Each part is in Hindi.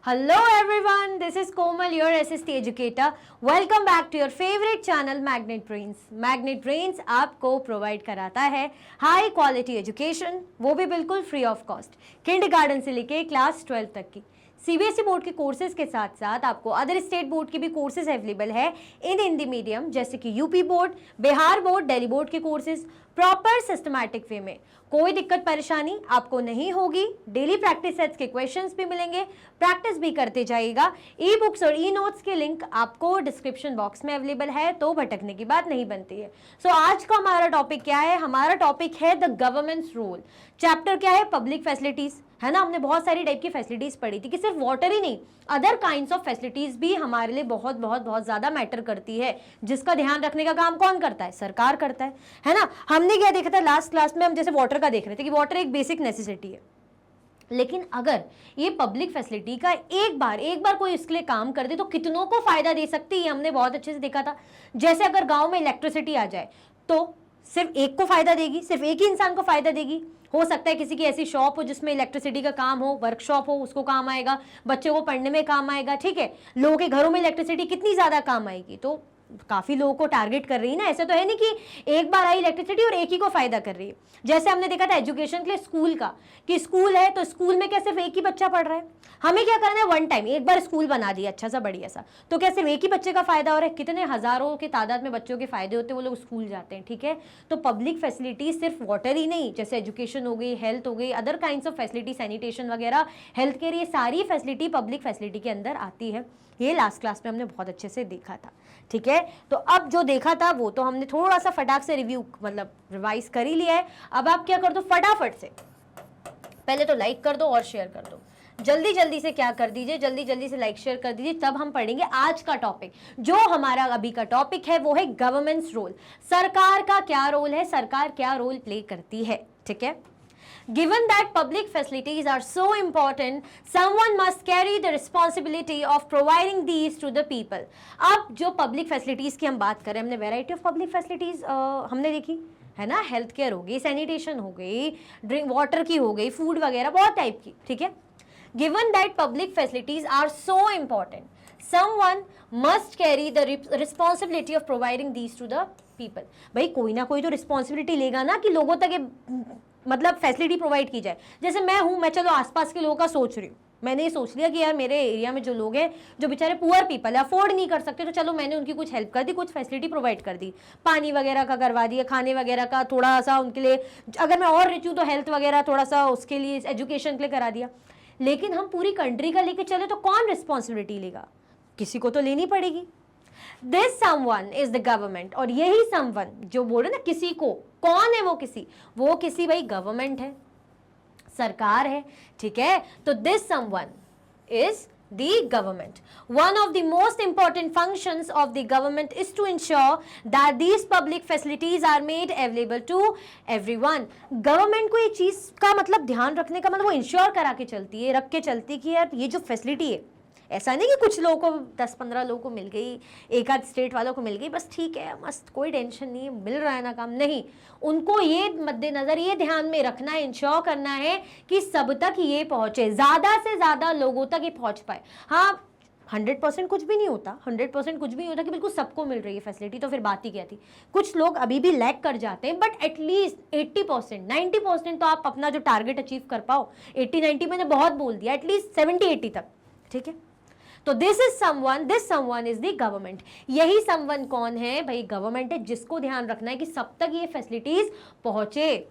Hello everyone, this is Komal, your SST educator. Welcome back to your favorite channel Magnet Brains. Magnet Brains आपको प्रोवाइड कराता है हाई क्वालिटी एजुकेशन, वो भी बिल्कुल फ्री ऑफ कॉस्ट, किंडरगार्टन से लेके क्लास 12 तक की। सीबीएसई बोर्ड के कोर्सेज के साथ साथ आपको अदर स्टेट बोर्ड के भी कोर्सेज अवेलेबल है इन हिंदी मीडियम, जैसे कि UP board, Bihar board, Delhi board के कोर्सेज प्रॉपर सिस्टमैटिक वे में। कोई दिक्कत परेशानी आपको नहीं होगी। डेली प्रैक्टिस सेट्स के क्वेश्चंस भी मिलेंगे, प्रैक्टिस भी करते जाइएगा। ई बुक्स और ई नोट्स के लिंक आपको डिस्क्रिप्शन बॉक्स में अवेलेबल है, तो भटकने की बात नहीं बनती है। सो आज का हमारा टॉपिक क्या है? हमारा टॉपिक है द गवर्नमेंट्स रोल। चैप्टर क्या है? पब्लिक फैसिलिटीज, है ना। हमने बहुत सारी टाइप की फैसिलिटीज पढ़ी थी कि सिर्फ वाटर ही नहीं, अदर काइंड्स ऑफ फैसिलिटीज भी हमारे लिए बहुत बहुत बहुत ज्यादा मैटर करती है, जिसका ध्यान रखने का काम कौन करता है? सरकार करता है ना। हमने क्या देखा था लास्ट क्लास में? हम जैसे वाटर का देख रहे थे कि वाटर एक बेसिक नेसेसिटी है, लेकिन अगर ये पब्लिक फैसिलिटी का एक बार कोई इसके लिए काम कर दे तो कितनों को फायदा दे सकती है, हमने बहुत अच्छे से देखा था। जैसे अगर गांव में इलेक्ट्रिसिटी आ जाए तो सिर्फ एक को फायदा देगी, सिर्फ एक ही इंसान को फायदा देगी। हो सकता है किसी की ऐसी शॉप हो जिसमें इलेक्ट्रिसिटी का काम हो, वर्कशॉप हो, उसको काम आएगा, बच्चों को पढ़ने में काम आएगा, ठीक है। लोगों के घरों में इलेक्ट्रिसिटी कितनी ज्यादा काम आएगी, तो काफी लोगों को टारगेट कर रही है ना। ऐसा तो है नहीं कि एक बार आई इलेक्ट्रिसिटी और एक ही को फायदा कर रही है। जैसे हमने देखा था एजुकेशन के लिए स्कूल का, कि स्कूल है तो स्कूल में क्या सिर्फ एक ही बच्चा पढ़ रहा है, हमें क्या करना है? वन टाइम एक बार स्कूल बना दिया अच्छा सा बढ़िया सा, तो क्या सिर्फ एक ही बच्चे का फायदा हो रहा है? कितने हजारों के तादाद में बच्चों के फायदे होते हैं, वो लोग स्कूल जाते हैं, ठीक है। तो पब्लिक फैसिलिटी सिर्फ वाटर ही नहीं, जैसे एजुकेशन हो गई, हेल्थ हो गई, other kinds of facility, sanitation वगैरह, हेल्थ केयर, ये सारी फैसिलिटी पब्लिक फैसिलिटी के अंदर आती है। ये लास्ट क्लास में हमने बहुत अच्छे से देखा था, ठीक है। तो अब जो देखा था वो तो हमने थोड़ा सा फटाक से रिव्यू मतलब रिवाइज कर ही लिया है। अब आप क्या कर दो, फटाफट से पहले तो लाइक कर दो और शेयर कर दो। जल्दी जल्दी से क्या कर दीजिए, जल्दी जल्दी से लाइक शेयर कर दीजिए, तब हम पढ़ेंगे आज का टॉपिक। जो हमारा अभी का टॉपिक है वो है गवर्नमेंट्स रोल। सरकार का क्या रोल है, सरकार क्या रोल प्ले करती है, ठीक है। Given that public facilities are so important, someone must carry the responsibility of providing these to the people. अब जो पब्लिक फैसिलिटीज की हम बात करें, हमने वेराइटी ऑफ पब्लिक फैसिलिटीज हमने देखी है ना। हेल्थ केयर हो गई, सैनिटेशन हो गई, ड्रिंक वाटर की हो गई, फूड वगैरह बहुत टाइप की, ठीक है। Given that public facilities are so important, someone must carry the responsibility of providing these to the people. भाई कोई ना कोई तो रिस्पॉन्सिबिलिटी लेगा ना कि लोगों तक ये मतलब फैसिलिटी प्रोवाइड की जाए। जैसे मैं हूं, मैं चलो आसपास के लोगों का सोच रही हूँ, मैंने ये सोच लिया कि यार मेरे एरिया में जो लोग हैं जो बेचारे पुअर पीपल है, अफोर्ड नहीं कर सकते, तो चलो मैंने उनकी कुछ हेल्प कर दी, कुछ फैसिलिटी प्रोवाइड कर दी, पानी वगैरह का करवा दिया, खाने वगैरह का थोड़ा सा उनके लिए, अगर मैं और रिच हूँ तो हेल्थ वगैरह थोड़ा सा उसके लिए, एजुकेशन के लिए करा दिया। लेकिन हम पूरी कंट्री का लेके चले तो कौन रिस्पॉन्सिबिलिटी लेगा? किसी को तो लेनी पड़ेगी। This someone is the government. और यही समवन जो बोल रहे ना, किसी को, कौन है वो किसी? वो किसी भाई गवर्नमेंट है, सरकार है, ठीक है। तो this someone is the government. One of the most important functions of the government is to ensure that these public facilities are made available to everyone. Government को ये चीज का मतलब ध्यान रखने का मतलब वो इंश्योर करा के चलती है, रख के चलती है कि यार ये जो फैसिलिटी है, ऐसा नहीं कि कुछ लोगों को 10-15 लोगों को मिल गई, एक आध स्टेट वालों को मिल गई, बस ठीक है मस्त, कोई टेंशन नहीं है, मिल रहा है ना काम, नहीं। उनको ये मद्देनजर, ये ध्यान में रखना है, इंश्योर करना है कि सब तक ये पहुंचे, ज्यादा से ज्यादा लोगों तक ये पहुंच पाए। हाँ 100% कुछ भी नहीं होता, 100% कुछ भी नहीं होता कि बिल्कुल सबको मिल रही है फैसिलिटी, तो फिर बात ही क्या थी। कुछ लोग अभी भी लैग कर जाते हैं, बट एटलीस्ट 80%, 90% तो आप अपना जो टारगेट अचीव कर पाओ। 80-90 मैंने बहुत बोल दिया, एटलीस्ट 70-80 तक, ठीक है। तो this someone is the government. यही समवन कौन है भाई? गवर्नमेंट है, जिसको ध्यान रखना है कि सब तक ये फैसिलिटीज पहुंचे।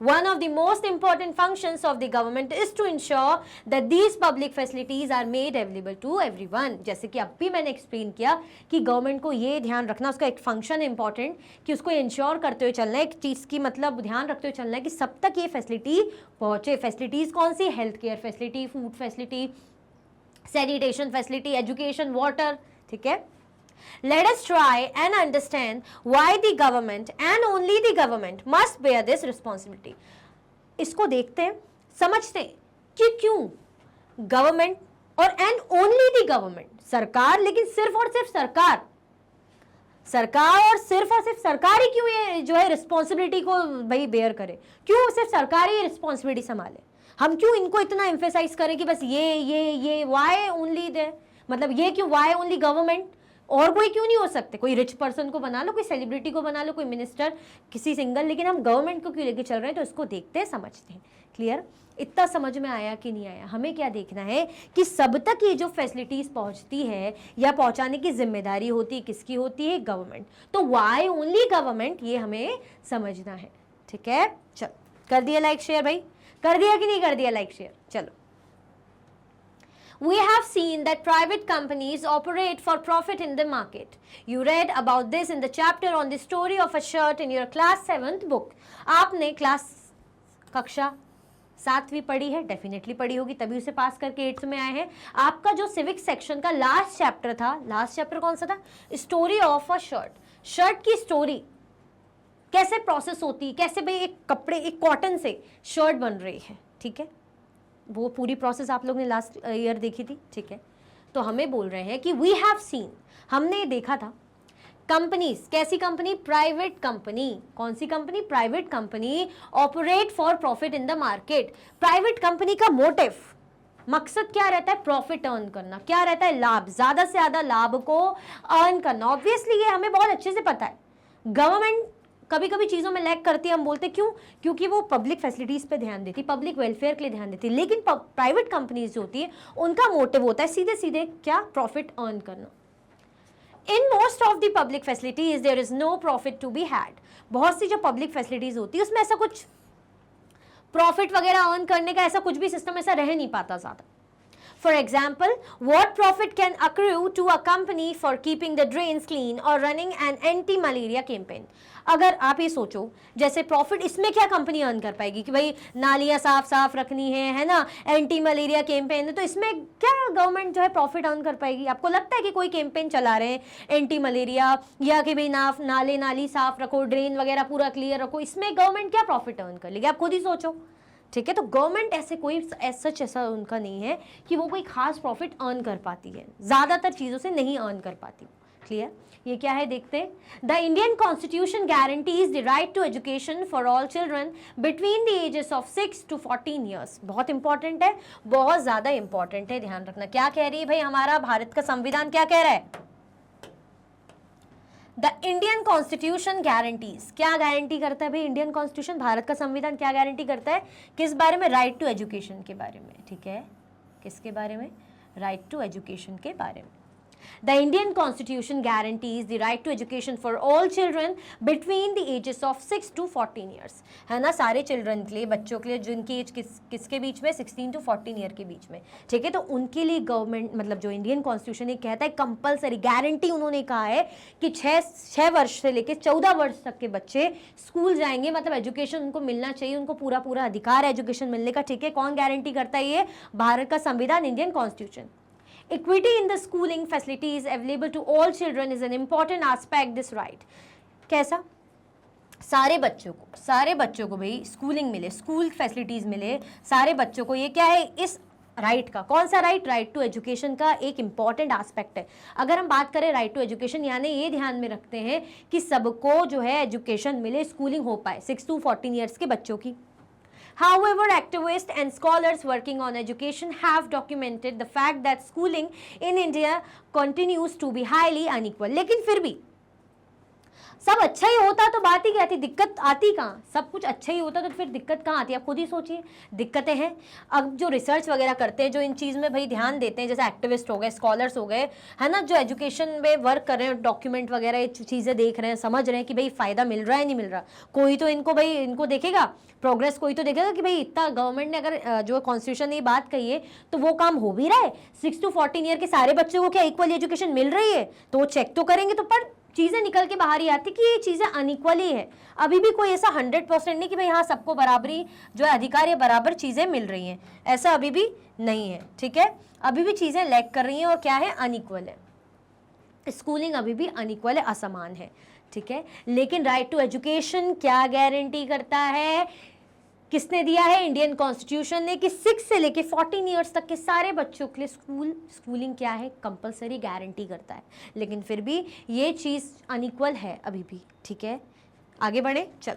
One of the most important functions of the government is to ensure that these public facilities are made available to everyone. जैसे कि अब भी मैंने एक्सप्लेन किया कि गवर्नमेंट को ये ध्यान रखना, उसका एक फंक्शन इंपॉर्टेंट, कि उसको इंश्योर करते हुए चलना है, एक चीज़ की मतलब ध्यान रखते हुए चलना है कि सब तक ये फैसिलिटी पहुंचे। फैसिलिटीज कौन सी? Health care facility, food facility, sanitation facility, education, water, ठीक है। Let us try and understand why the government and only the government must bear this responsibility. इसको देखते हैं, समझते हैं कि क्यों गवर्नमेंट और एंड ओनली द गवर्नमेंट, सरकार, लेकिन सिर्फ और सिर्फ सरकार, सरकार और सिर्फ सरकार ही क्यों ये जो है रिस्पॉन्सिबिलिटी को भाई बेयर करे? क्यों सिर्फ सरकार ही रिस्पॉन्सिबिलिटी संभाले? हम क्यों इनको इतना एम्फेसाइज करें कि बस ये वाई ओनली दे, मतलब ये क्यों, वाई ओनली गवर्नमेंट, और कोई क्यों नहीं हो सकते? कोई रिच पर्सन को बना लो, कोई सेलिब्रिटी को बना लो, कोई मिनिस्टर, किसी सिंगल, लेकिन हम गवर्नमेंट को क्यों लेके चल रहे हैं? तो इसको देखते हैं, समझते हैं। क्लियर? इतना समझ में आया कि नहीं आया? हमें क्या देखना है कि सब तक ये जो फैसिलिटीज पहुंचती है या पहुंचाने की जिम्मेदारी होती है, किसकी होती है? गवर्नमेंट। तो वाई ओनली गवर्नमेंट, ये हमें समझना है। ठीक है, चलो कर दिया लाइक शेयर भाई? कर दिया कि नहीं कर दिया लाइक शेयर? चलो, we have seen that private companies operate for profit in the market. You read about this in the chapter on the story of a shirt in your class 7th book. आपने क्लास कक्षा 7वीं पढ़ी है, डेफिनेटली पढ़ी होगी, तभी उसे पास करके 8th में आए हैं। आपका जो सिविक सेक्शन का लास्ट चैप्टर था, लास्ट चैप्टर कौन सा था? Story of a shirt. Shirt की स्टोरी कैसे प्रोसेस होती है, कैसे भाई एक कपड़े, एक कॉटन से शर्ट बन रही है। ठीक है, वो पूरी प्रोसेस आप लोग ने लास्ट ईयर देखी थी। ठीक है, तो हमें बोल रहे हैं कि वी हैव सीन, हमने देखा था, कंपनीज, कैसी कंपनी? Private company. कौन सी company? Private company operate for profit in the market. Private company का मोटिव, मकसद क्या रहता है? प्रॉफिट अर्न करना। क्या रहता है? लाभ, ज्यादा से ज्यादा लाभ को अर्न करना। ऑब्वियसली ये हमें बहुत अच्छे से पता है। गवर्नमेंट कभी कभी चीज़ों में लैग करती है, हम बोलते क्यों? क्योंकि वो पब्लिक फैसिलिटीज़ पे ध्यान देती, पब्लिक वेलफेयर के लिए ध्यान देती, लेकिन प्राइवेट कंपनीज जो होती है उनका मोटिव होता है सीधे सीधे क्या? प्रॉफिट अर्न करना। In most of the public facilities there is no profit to be had. बहुत सी जो पब्लिक फैसिलिटीज होती है उसमें ऐसा कुछ प्रॉफिट वगैरह अर्न करने का ऐसा कुछ भी सिस्टम ऐसा रह नहीं पाता ज़्यादा। For example, what profit can accrue to a company for keeping the drains clean or running an anti-malaria campaign? अगर आप ये सोचो, जैसे प्रॉफिट इसमें क्या कंपनी अर्न कर पाएगी कि भाई नालियाँ साफ साफ रखनी है ना, एंटी मलेरिया कैंपेन है, तो इसमें क्या गवर्नमेंट जो है प्रॉफिट अर्न कर पाएगी? आपको लगता है कि कोई कैंपेन चला रहे हैं एंटी मलेरिया, या कि भाई नाले नाली साफ रखो, ड्रेन वगैरह पूरा क्लियर रखो, इसमें गवर्नमेंट क्या प्रॉफिट अर्न कर लेगी? आप खुद ही सोचो। ठीक है, तो गवर्नमेंट ऐसे कोई ऐसा उनका नहीं है कि वो कोई खास प्रॉफिट अर्न कर पाती है, ज़्यादातर चीज़ों से नहीं अर्न कर पाती। क्लियर? ये क्या है देखते हैं। The Indian constitution guarantees the right to education for all children between the ages of 6 to 14 years. बहुत इंपॉर्टेंट है, बहुत ज़्यादा इंपॉर्टेंट है, ध्यान रखना। क्या कह रही है भाई हमारा भारत का संविधान? क्या कह रहा है? द इंडियन कॉन्स्टिट्यूशन गारंटीज, क्या गारंटी करता है भाई इंडियन कॉन्स्टिट्यूशन, भारत का संविधान क्या गारंटी करता है? किस बारे में? राइट टू एजुकेशन के बारे में। ठीक है, किसके बारे में? राइट टू एजुकेशन के बारे में। The Indian Constitution guarantees the right to education for all children between the ages of 6 to 14 years, है ना, सारे चिल्ड्रन के लिए, बच्चों के लिए जिनकी एज किसके बीच में? 16 to 14 ईयर के बीच में। ठीक है, तो उनके लिए गवर्नमेंट, मतलब जो इंडियन कॉन्स्टिट्यूशन ये कहता है, कंपलसरी गारंटी उन्होंने कहा है कि 6 वर्ष से लेकर 14 वर्ष तक के बच्चे स्कूल जाएंगे, मतलब एजुकेशन उनको मिलना चाहिए, उनको पूरा पूरा अधिकार है एजुकेशन मिलने का। ठीक है, कौन गारंटी करता है? ये भारत का संविधान, Indian constitution. Equity in the schooling facilities available to all children is an important aspect this right. कैसा? सारे बच्चों को भाई स्कूलिंग मिले, स्कूल फैसिलिटीज मिले सारे बच्चों को। ये क्या है? इस राइट का, कौन सा राइट? राइट टू एजुकेशन का एक इंपॉर्टेंट एस्पेक्ट है। अगर हम बात करें राइट टू एजुकेशन, यानी ये ध्यान में रखते हैं कि सबको जो है एजुकेशन मिले, स्कूलिंग हो पाए 6 to 14 ईयर्स के बच्चों की। However, activists and scholars working on education have documented the fact that schooling in India continues to be highly unequal. लेकिन फिर भी सब अच्छा ही होता तो बात ही क्या थी? दिक्कत आती कहाँ? सब कुछ अच्छा ही होता तो फिर दिक्कत कहाँ आती है? आप खुद ही सोचिए, दिक्कतें हैं। अब जो रिसर्च वगैरह करते हैं, जो इन चीज़ में भाई ध्यान देते हैं, जैसे एक्टिविस्ट हो गए, स्कॉलर्स हो गए, है ना, जो एजुकेशन में वर्क कर रहे हैं, डॉक्यूमेंट वगैरह ये चीज़ें देख रहे हैं, समझ रहे हैं कि भाई फ़ायदा मिल रहा है नहीं मिल रहा, कोई तो इनको देखेगा प्रोग्रेस, कोई तो देखेगा कि भाई इतना गवर्नमेंट ने अगर जो कॉन्स्टिट्यूशन ने ये बात कही है तो वो काम हो भी रहा है, 6 to 14 ईयर के सारे बच्चों को क्या इक्वल एजुकेशन मिल रही है, तो वो चेक तो करेंगे। तो पर चीज़ें निकल के बाहर ही आती कि ये चीज़ें अनइक्वल ही है। अभी भी कोई ऐसा 100% नहीं कि भाई हाँ सबको बराबरी जो है अधिकार या बराबर चीज़ें मिल रही हैं, ऐसा अभी भी नहीं है। ठीक है, अभी भी चीज़ें लैग कर रही हैं और क्या है? अनइक्वल है, स्कूलिंग अभी भी अनइक्वल है, असमान है। ठीक है, लेकिन राइट टू एजुकेशन क्या गारंटी करता है? किसने दिया है? इंडियन कॉन्स्टिट्यूशन ने, कि 6 से लेके 14 ईयर्स तक के सारे बच्चों के लिए स्कूलिंग क्या है? कंपलसरी गारंटी करता है। लेकिन फिर भी ये चीज़ अनइक्वल है अभी भी। ठीक है, आगे बढ़े चलो।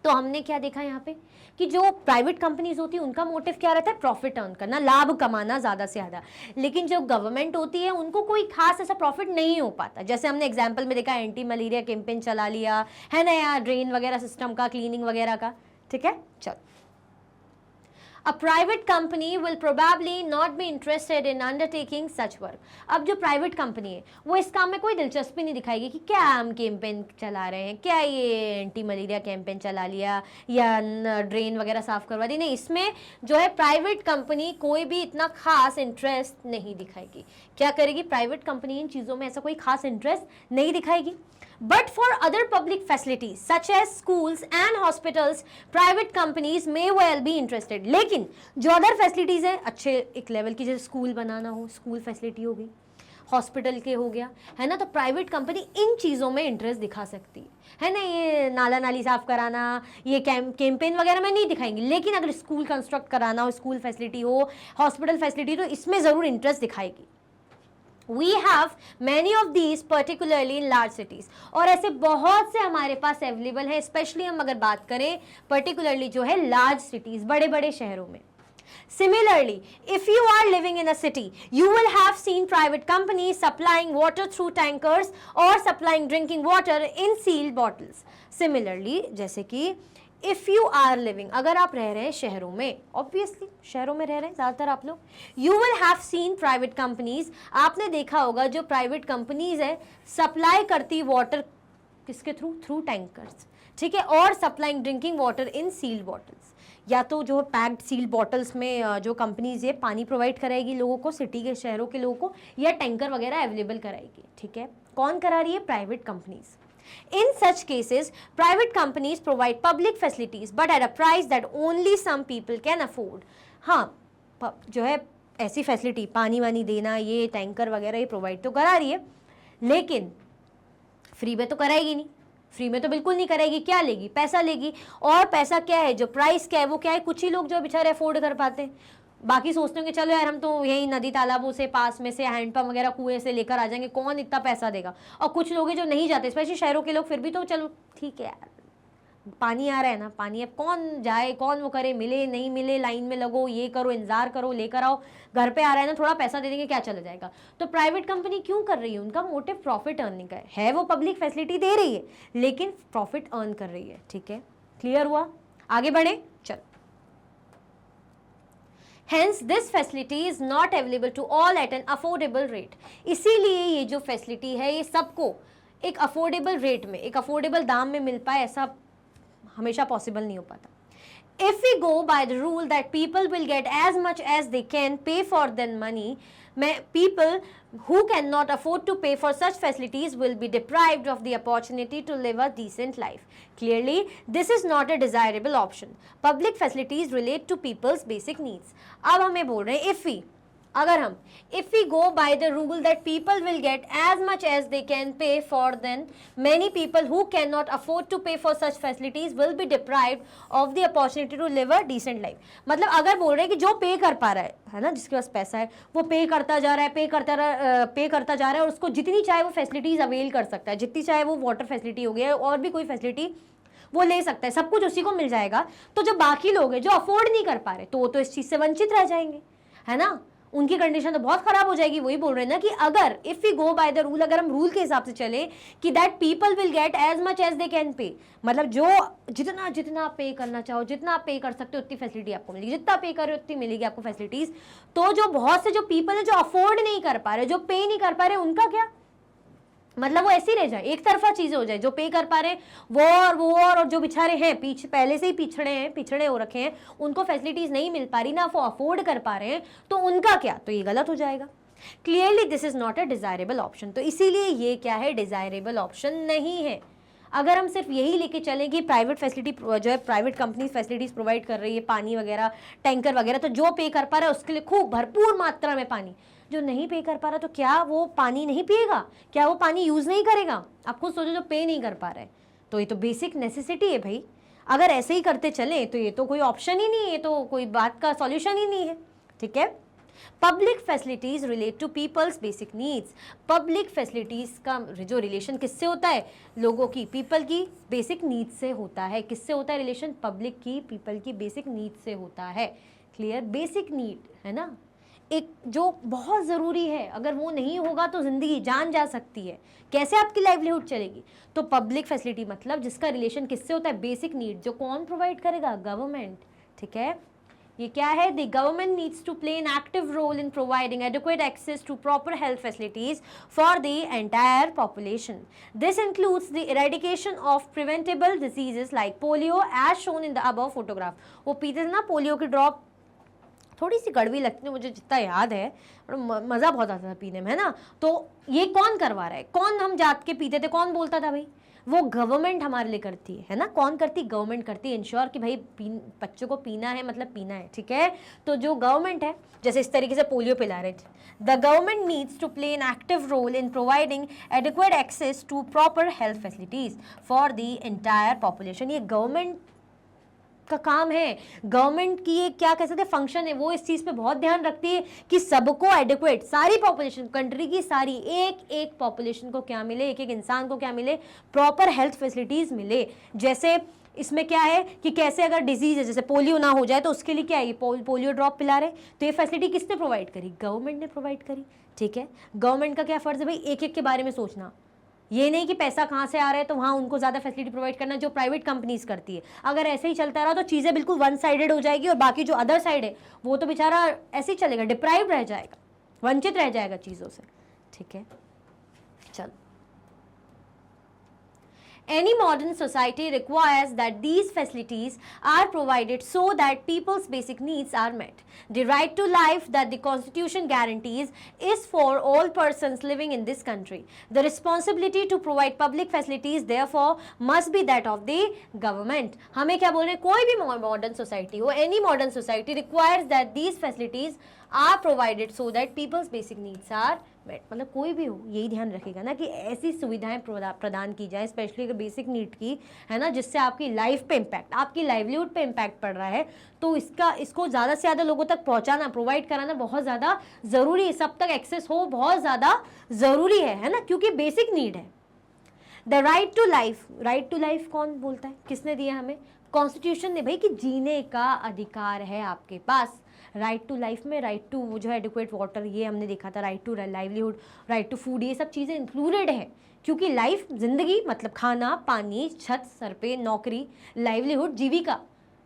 तो हमने क्या देखा यहाँ पे कि जो प्राइवेट कंपनीज होती है उनका मोटिव क्या रहता है, प्रॉफिट अर्न करना, लाभ कमाना ज़्यादा से ज़्यादा। लेकिन जो गवर्नमेंट होती है उनको कोई खास ऐसा प्रॉफिट नहीं हो पाता। जैसे हमने एग्जाम्पल में देखा, एंटी मलेरिया कैंपेन चला लिया है ना, या ड्रेन वगैरह सिस्टम का, क्लीनिंग वगैरह का, ठीक है। चलो, A private company will probably not be interested in undertaking such work. अब जो प्राइवेट कंपनी है वो इस काम में कोई दिलचस्पी नहीं दिखाएगी कि क्या हम कैंपेन चला रहे हैं, क्या ये एंटी मलेरिया कैंपेन चला लिया या ड्रेन वगैरह साफ करवा दी, नहीं, इसमें जो है प्राइवेट कंपनी कोई भी इतना खास इंटरेस्ट नहीं दिखाएगी। क्या करेगी प्राइवेट कंपनी, इन चीज़ों में ऐसा कोई खास इंटरेस्ट नहीं दिखाएगी। But for other public facilities such as schools and hospitals, private companies may well be interested. लेकिन जो अदर फैसिलिटीज है अच्छे एक लेवल की, जैसे स्कूल बनाना हो, स्कूल फैसिलिटी हो गई, हॉस्पिटल के हो गया, है ना, तो प्राइवेट कंपनी इन चीज़ों में इंटरेस्ट दिखा सकती है ना। ये नाला नाली साफ कराना, ये कैंपेन वगैरह में नहीं दिखाएंगी, लेकिन अगर स्कूल कंस्ट्रक्ट कराना हो, स्कूल फैसिलिटी हो, हॉस्पिटल फैसिलिटी, तो इसमें ज़रूर इंटरेस्ट दिखाएगी। We have many of these particularly in large cities, और ऐसे बहुत से हमारे पास अवेलेबल है, स्पेशली हम अगर बात करें पर्टिकुलरली जो है लार्ज सिटीज, बड़े बड़े शहरों में। Similarly, if you are living in a city, you will have seen private companies supplying water through tankers or supplying drinking water in sealed bottles. Similarly, जैसे कि इफ़ यू आर लिविंग, अगर आप रह रहे हैं शहरों में, ऑब्वियसली शहरों में रह रहे हैं ज़्यादातर आप लोग, you will have seen private companies, आपने देखा होगा जो प्राइवेट कंपनीज है सप्लाई करती वाटर किसके थ्रू, थ्रू टैंकर्स, ठीक है, और supplying drinking water in sealed bottles, या तो जो पैक्ड सील्ड बॉटल्स में जो कंपनीज ये पानी प्रोवाइड कराएगी लोगों को, सिटी के शहरों के लोगों को, या टैंकर वगैरह अवेलेबल कराएगी, ठीक है। कौन करा रही है, private companies. In such cases, private companies provide public facilities, but at a price that only some people can afford. हाँ, जो है ऐसी फैसिलिटी, पानी वानी देना, ये टैंकर वगैरह ये प्रोवाइड तो करा रही है, लेकिन फ्री में तो कराएगी नहीं, फ्री में तो बिल्कुल नहीं कराएगी। क्या लेगी, पैसा लेगी, और पैसा क्या है, जो प्राइस क्या है वो क्या है, कुछ ही लोग जो बेचारे अफोर्ड कर पाते हैं, बाकी सोचते होंगे चलो यार हम तो यही नदी तालाबों से पास में से हैंडपम्प वगैरह कुएं से लेकर आ जाएंगे, कौन इतना पैसा देगा। और कुछ लोग हैं जो नहीं जाते, स्पेशली शहरों के लोग, फिर भी तो चलो ठीक है यार, पानी आ रहा है ना, पानी अब कौन जाए, कौन वो करे, मिले नहीं मिले, लाइन में लगो, ये करो, इंतजार करो, लेकर आओ, घर पे आ रहा है ना, थोड़ा पैसा दे देंगे, क्या चला जाएगा। तो प्राइवेट कंपनी क्यों कर रही है, उनका मोटिव प्रॉफिट अर्निंग का है, वो पब्लिक फैसिलिटी दे रही है लेकिन प्रॉफिट अर्न कर रही है, ठीक है। क्लियर हुआ, आगे बढ़े, चलो। Hence, this facility is not available to all at an affordable rate. इसीलिए ये जो फैसिलिटी है ये सबको एक अफोर्डेबल रेट में, एक अफोर्डेबल दाम में मिल पाए, ऐसा हमेशा पॉसिबल नहीं हो पाता। If we go by the rule that people will get as much as they can pay for their money, people who cannot afford to pay for such facilities will be deprived of the opportunity to live a decent life. Clearly, this is not a desirable option. Public facilities relate to people's basic needs. अब हमें बोल रहे हैं if we go by the rule that people will get as much as they can pay for, then many people who cannot afford to pay for such facilities will be deprived of the opportunity to live a decent life. मतलब अगर बोल रहे हैं कि जो पे कर पा रहा है ना, जिसके पास पैसा है वो पे करता जा रहा है, पे करता जा रहा है, और उसको जितनी चाहे वो फैसिलिटीज अवेल कर सकता है, जितनी चाहे वो वाटर फैसिलिटी हो गया और भी कोई फैसिलिटी वो ले सकता है, सब कुछ उसी को मिल जाएगा। तो जो बाकी लोग हैं जो अफोर्ड नहीं कर पा रहे, तो वो तो इस चीज़ से वंचित रह जाएंगे, है ना, उनकी कंडीशन तो बहुत खराब हो जाएगी। वही बोल रहे हैं ना कि अगर if we go by the rule, अगर हम रूल के हिसाब से चले कि that people will get as much as they can pay, मतलब जो जितना आप पे करना चाहो, जितना आप पे कर सकते हो उतनी फैसिलिटी आपको मिलेगी, जितना पे कर रहे हो उतनी मिलेगी आपको फैसिलिटीज। तो जो बहुत से जो पीपल है जो अफोर्ड नहीं कर पा रहे, जो पे नहीं कर पा रहे, उनका क्या, मतलब वो ऐसे ही रह जाए, एक तरफा चीजें हो जाए, जो पे कर पा रहे हैं वो और जो बेचारे हैं पीछे, पहले से ही पिछड़े हो रखे हैं, उनको फैसिलिटीज नहीं मिल पा रही ना, वो अफोर्ड कर पा रहे हैं, तो उनका क्या, तो ये गलत हो जाएगा। Clearly this is not a desirable option. तो इसीलिए ये क्या है, डिजायरेबल ऑप्शन नहीं है। अगर हम सिर्फ यही लेके चलें कि प्राइवेट फैसिलिटी जो है, प्राइवेट कंपनीज फैसिलिटीज प्रोवाइड कर रही है, पानी वगैरह, टैंकर वगैरह, तो जो पे कर पा रहा है उसके लिए खूब भरपूर मात्रा में पानी, जो नहीं पे कर पा रहा तो क्या वो पानी नहीं पिएगा, क्या वो पानी यूज़ नहीं करेगा। आप खुद सोचो, जो पे नहीं कर पा रहा है, तो ये तो बेसिक नेसेसिटी है भाई। अगर ऐसे ही करते चले तो ये तो कोई ऑप्शन ही नहीं है, ये तो कोई बात का सॉल्यूशन ही नहीं है, ठीक है। Public facilities relate to people's basic needs. Public facilities का जो रिलेशन किससे होता है, लोगों की, पीपल की बेसिक नीड्स से होता है। किससे होता है रिलेशन, पब्लिक की पीपल की बेसिक नीड्स से होता है। क्लियर, बेसिक नीड है ना, एक जो बहुत ज़रूरी है, अगर वो नहीं होगा तो ज़िंदगी जान जा सकती है, कैसे आपकी लाइवलीहुड चलेगी। तो पब्लिक फैसिलिटी मतलब जिसका रिलेशन किससे होता है, बेसिक नीड, जो कौन प्रोवाइड करेगा, गवर्नमेंट। ठीक है, ये क्या है, the government needs to play an active role in providing adequate access to proper health facilities for the entire population. This includes the eradication of preventable diseases like polio as shown in the above photograph. वो पीते थे ना पोलियो की ड्रॉप, थोड़ी सी कड़वी लगती है मुझे जितना याद है, मज़ा बहुत आता था पीने में, है ना। तो ये कौन करवा रहा है, कौन हम जात के पीते थे, कौन बोलता था भाई, वो गवर्नमेंट हमारे लिए करती है ना। कौन करती, गवर्नमेंट करती है, इंश्योर कि भाई बच्चों को पीना है मतलब पीना है। ठीक है, तो जो गवर्नमेंट है, जैसे इस तरीके से पोलियो पिला रहे थे, the government needs to play an active role in providing adequate access to proper health facilities for the entire population. ये गवर्नमेंट का काम है, गवर्नमेंट की ये क्या कह सकते हैं फंक्शन है, वो इस चीज़ पे बहुत ध्यान रखती है कि सबको एडिक्वेट, सारी पॉपुलेशन, कंट्री की सारी एक एक पॉपुलेशन को क्या मिले, एक एक इंसान को क्या मिले, प्रॉपर हेल्थ फैसिलिटीज़ मिले। जैसे इसमें क्या है कि कैसे अगर डिजीज है, जैसे पोलियो ना हो जाए तो उसके लिए क्या है, पोलियो ड्रॉप पिला रहे, तो ये फैसिलिटी किसने प्रोवाइड करी, गवर्नमेंट ने प्रोवाइड करी। ठीक है, गवर्नमेंट का क्या फ़र्ज़ है भाई, एक एक के बारे में सोचना, ये नहीं कि पैसा कहाँ से आ रहा है तो वहाँ उनको ज़्यादा फैसिलिटी प्रोवाइड करना, जो प्राइवेट कंपनीज करती है। अगर ऐसे ही चलता रहा तो चीज़ें बिल्कुल वन साइडेड हो जाएगी और बाकी जो अदर साइड है वो तो बेचारा ऐसे ही चलेगा, डिप्राइव रह जाएगा, वंचित रह जाएगा चीज़ों से। ठीक है, चलो, any modern society requires that these facilities are provided so that people's basic needs are met. The right to life that the Constitution guarantees is for all persons living in this country. The responsibility to provide public facilities therefore must be that of the government. हमें क्या बोल रहे हैं, कोई भी modern society हो, any modern society requires that these facilities are provided so that people's basic needs are met. मतलब कोई भी हो यही ध्यान रखेगा ना कि ऐसी सुविधाएं प्रदान की जाए, स्पेशली अगर बेसिक नीड की है ना, जिससे आपकी लाइफ पे इम्पैक्ट, आपकी लाइवलीहुड पे इम्पैक्ट पड़ रहा है, तो इसको ज़्यादा से ज़्यादा लोगों तक पहुंचाना, प्रोवाइड कराना बहुत ज़्यादा ज़रूरी है, सब तक एक्सेस हो बहुत ज़्यादा ज़रूरी है ना, क्योंकि बेसिक नीड है। The right to life, right to life कौन बोलता है, किसने दिया हमें, कॉन्स्टिट्यूशन ने भाई, कि जीने का अधिकार है आपके पास। राइट टू लाइफ में राइट टू जो है एडिक्वेट वाटर, ये हमने देखा था, right to livelihood, right to food, ये सब चीज़ें इंक्लूडेड है, क्योंकि लाइफ, जिंदगी मतलब खाना, पानी, छत सर पे, नौकरी, लाइवलीहुड, जीविका,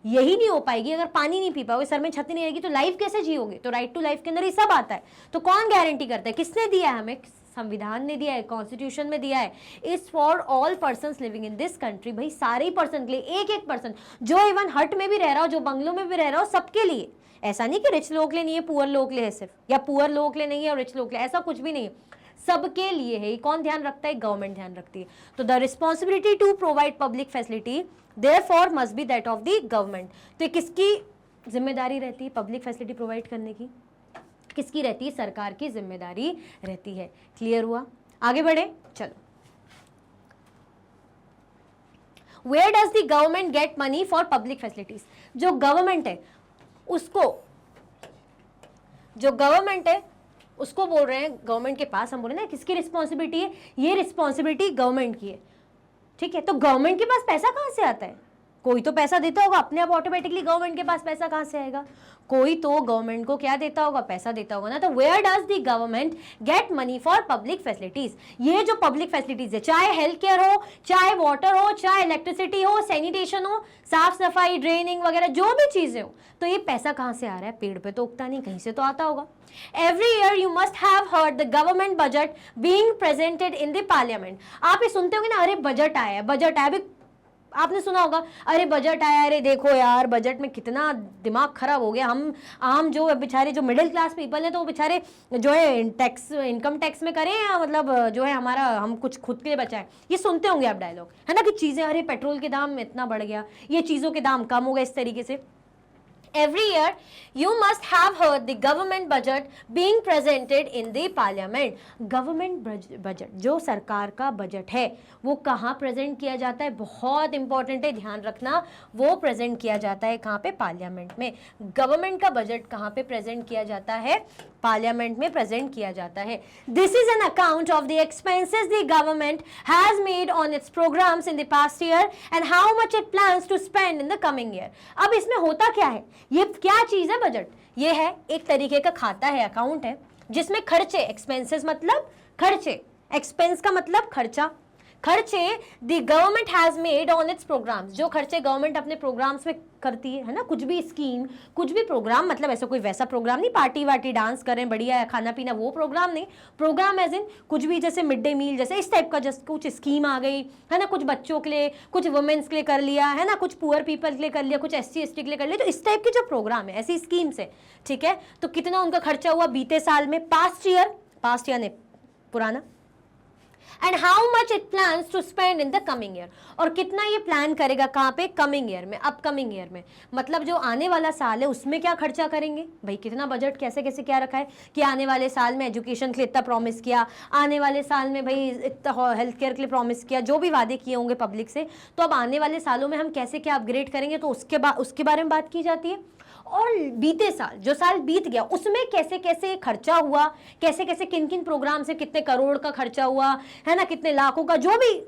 यही नहीं हो पाएगी अगर पानी नहीं पी पाओगे, सर में छत नहीं रहेगी तो लाइफ कैसे जियोगे। तो राइट टू लाइफ के अंदर ये सब आता है। तो कौन गारंटी करता है, किसने दिया है हमें, संविधान ने दिया है, कॉन्स्टिट्यूशन में दिया है, is for all persons living in this country, भाई सारे ही पर्सन के लिए, एक एक पर्सन, जो इवन हट में भी रह रहा हो, जो बंगलों में भी रह रहा हो, सबके लिए। ऐसा नहीं कि रिच लोगों के लिए नहीं है, पुअर लोगों के लिए है सिर्फ, या पुअर लोगों के लिए नहीं है और रिच लोगों के लिए, ऐसा कुछ भी नहीं है, सबके लिए है। कौन ध्यान रखता है, गवर्नमेंट ध्यान रखती है। तो the responsibility to provide public facility therefore must be that of the government. तो किसकी जिम्मेदारी रहती है पब्लिक फैसिलिटी प्रोवाइड करने की, किसकी रहती है, सरकार की जिम्मेदारी रहती है। क्लियर हुआ, आगे बढ़े, चलो। Where does the government get money for public facilities? जो गवर्नमेंट है उसको, जो गवर्नमेंट है उसको बोल रहे हैं, गवर्नमेंट के पास हम बोल रहे हैं ना, किसकी रिस्पॉन्सिबिलिटी है, ये रिस्पॉन्सिबिलिटी गवर्नमेंट की है। ठीक है, तो गवर्नमेंट के पास पैसा कहाँ से आता है, कोई तो पैसा देता होगा, अपने आप ऑटोमेटिकली गवर्नमेंट के पास पैसा कहाँ से आएगा, कोई तो गवर्नमेंट को क्या देता होगा, पैसा देता होगा ना। तो where does the government get money for public facilities, ये जो पब्लिक फैसिलिटीज है, चाहे हेल्थ केयर हो, चाहे वाटर हो, चाहे इलेक्ट्रिसिटी हो, सैनिटेशन हो, साफ सफाई, ड्रेनिंग वगैरह जो भी चीजें हो, तो ये पैसा कहाँ से आ रहा है, पेड़ पे तो उगता नहीं, कहीं से तो आता होगा। Every year you must have heard the government budget being presented in the parliament. आप ये सुनते होंगे ना, अरे बजट आया, बजट आया, अभी आपने सुना होगा, अरे बजट आया, अरे देखो यार बजट में कितना दिमाग खराब हो गया, हम आम जो बेचारे जो मिडिल क्लास पीपल हैं तो वो बेचारे जो है टैक्स, इनकम टैक्स में करें या मतलब जो है हमारा, हम कुछ खुद के लिए बचाएं। ये सुनते होंगे आप डायलॉग, है ना, कि चीज़ें, अरे पेट्रोल के दाम इतना बढ़ गया, ये चीज़ों के दाम कम हो गए, इस तरीके से। Every year, you must have heard the government budget being presented in the parliament. Government budget, जो सरकार का बजट है, वो कहाँ प्रेजेंट किया जाता है? बहुत इंपॉर्टेंट है, ध्यान रखना। वो प्रेजेंट किया जाता है कहाँ पे? पार्लियामेंट में। गवर्नमेंट का बजट कहाँ पे प्रेजेंट किया जाता है? पार्लियामेंट में प्रेजेंट किया जाता है। This is an account of the expenses the government has made on its programmes in the past year and how much it plans to spend in the coming year. अब इसमें होता क्या है? ये क्या चीज है बजट? ये है एक तरीके का खाता है, अकाउंट है, जिसमें खर्चे, एक्सपेंसेस मतलब खर्चे, एक्सपेंस का मतलब खर्चा, खर्चे the government has made on its programmes, जो खर्चे गवर्नमेंट अपने प्रोग्राम्स में करती है ना, कुछ भी स्कीम, कुछ भी प्रोग्राम, मतलब ऐसा कोई वैसा प्रोग्राम नहीं पार्टी वार्टी डांस करें बढ़िया खाना पीना, वो प्रोग्राम नहीं। प्रोग्राम एज इन कुछ भी, जैसे मिड डे मील, जैसे इस टाइप का, जस्ट कुछ स्कीम आ गई है ना, कुछ बच्चों के लिए, कुछ वुमेन्स के लिए कर लिया है ना, कुछ पुअर पीपल के लिए कर लिया, कुछ SC ST के लिए कर लिया, तो इस टाइप के जो प्रोग्राम है, ऐसी स्कीम से, ठीक है। तो कितना उनका खर्चा हुआ बीते साल में, पास्ट ईयर ने पुराना, and how much it plans to spend in the coming year, और कितना ये प्लान करेगा कहाँ पे? कमिंग ईयर में, अपकमिंग ईयर में, मतलब जो आने वाला साल है उसमें क्या खर्चा करेंगे भाई, कितना बजट कैसे कैसे क्या रखा है कि आने वाले साल में एजुकेशन के लिए इतना प्रॉमिस किया, आने वाले साल में भाई इतना हेल्थ केयर के लिए प्रॉमिस किया, जो भी वादे किए होंगे पब्लिक से, तो अब आने वाले सालों में हम कैसे क्या अपग्रेड करेंगे, तो उसके बारे में बात की जाती है। और बीते साल, जो साल बीत गया, उसमें कैसे कैसे खर्चा हुआ, कैसे कैसे किन किन प्रोग्राम से कितने करोड़ का खर्चा हुआ है ना, कितने लाखों का जो भी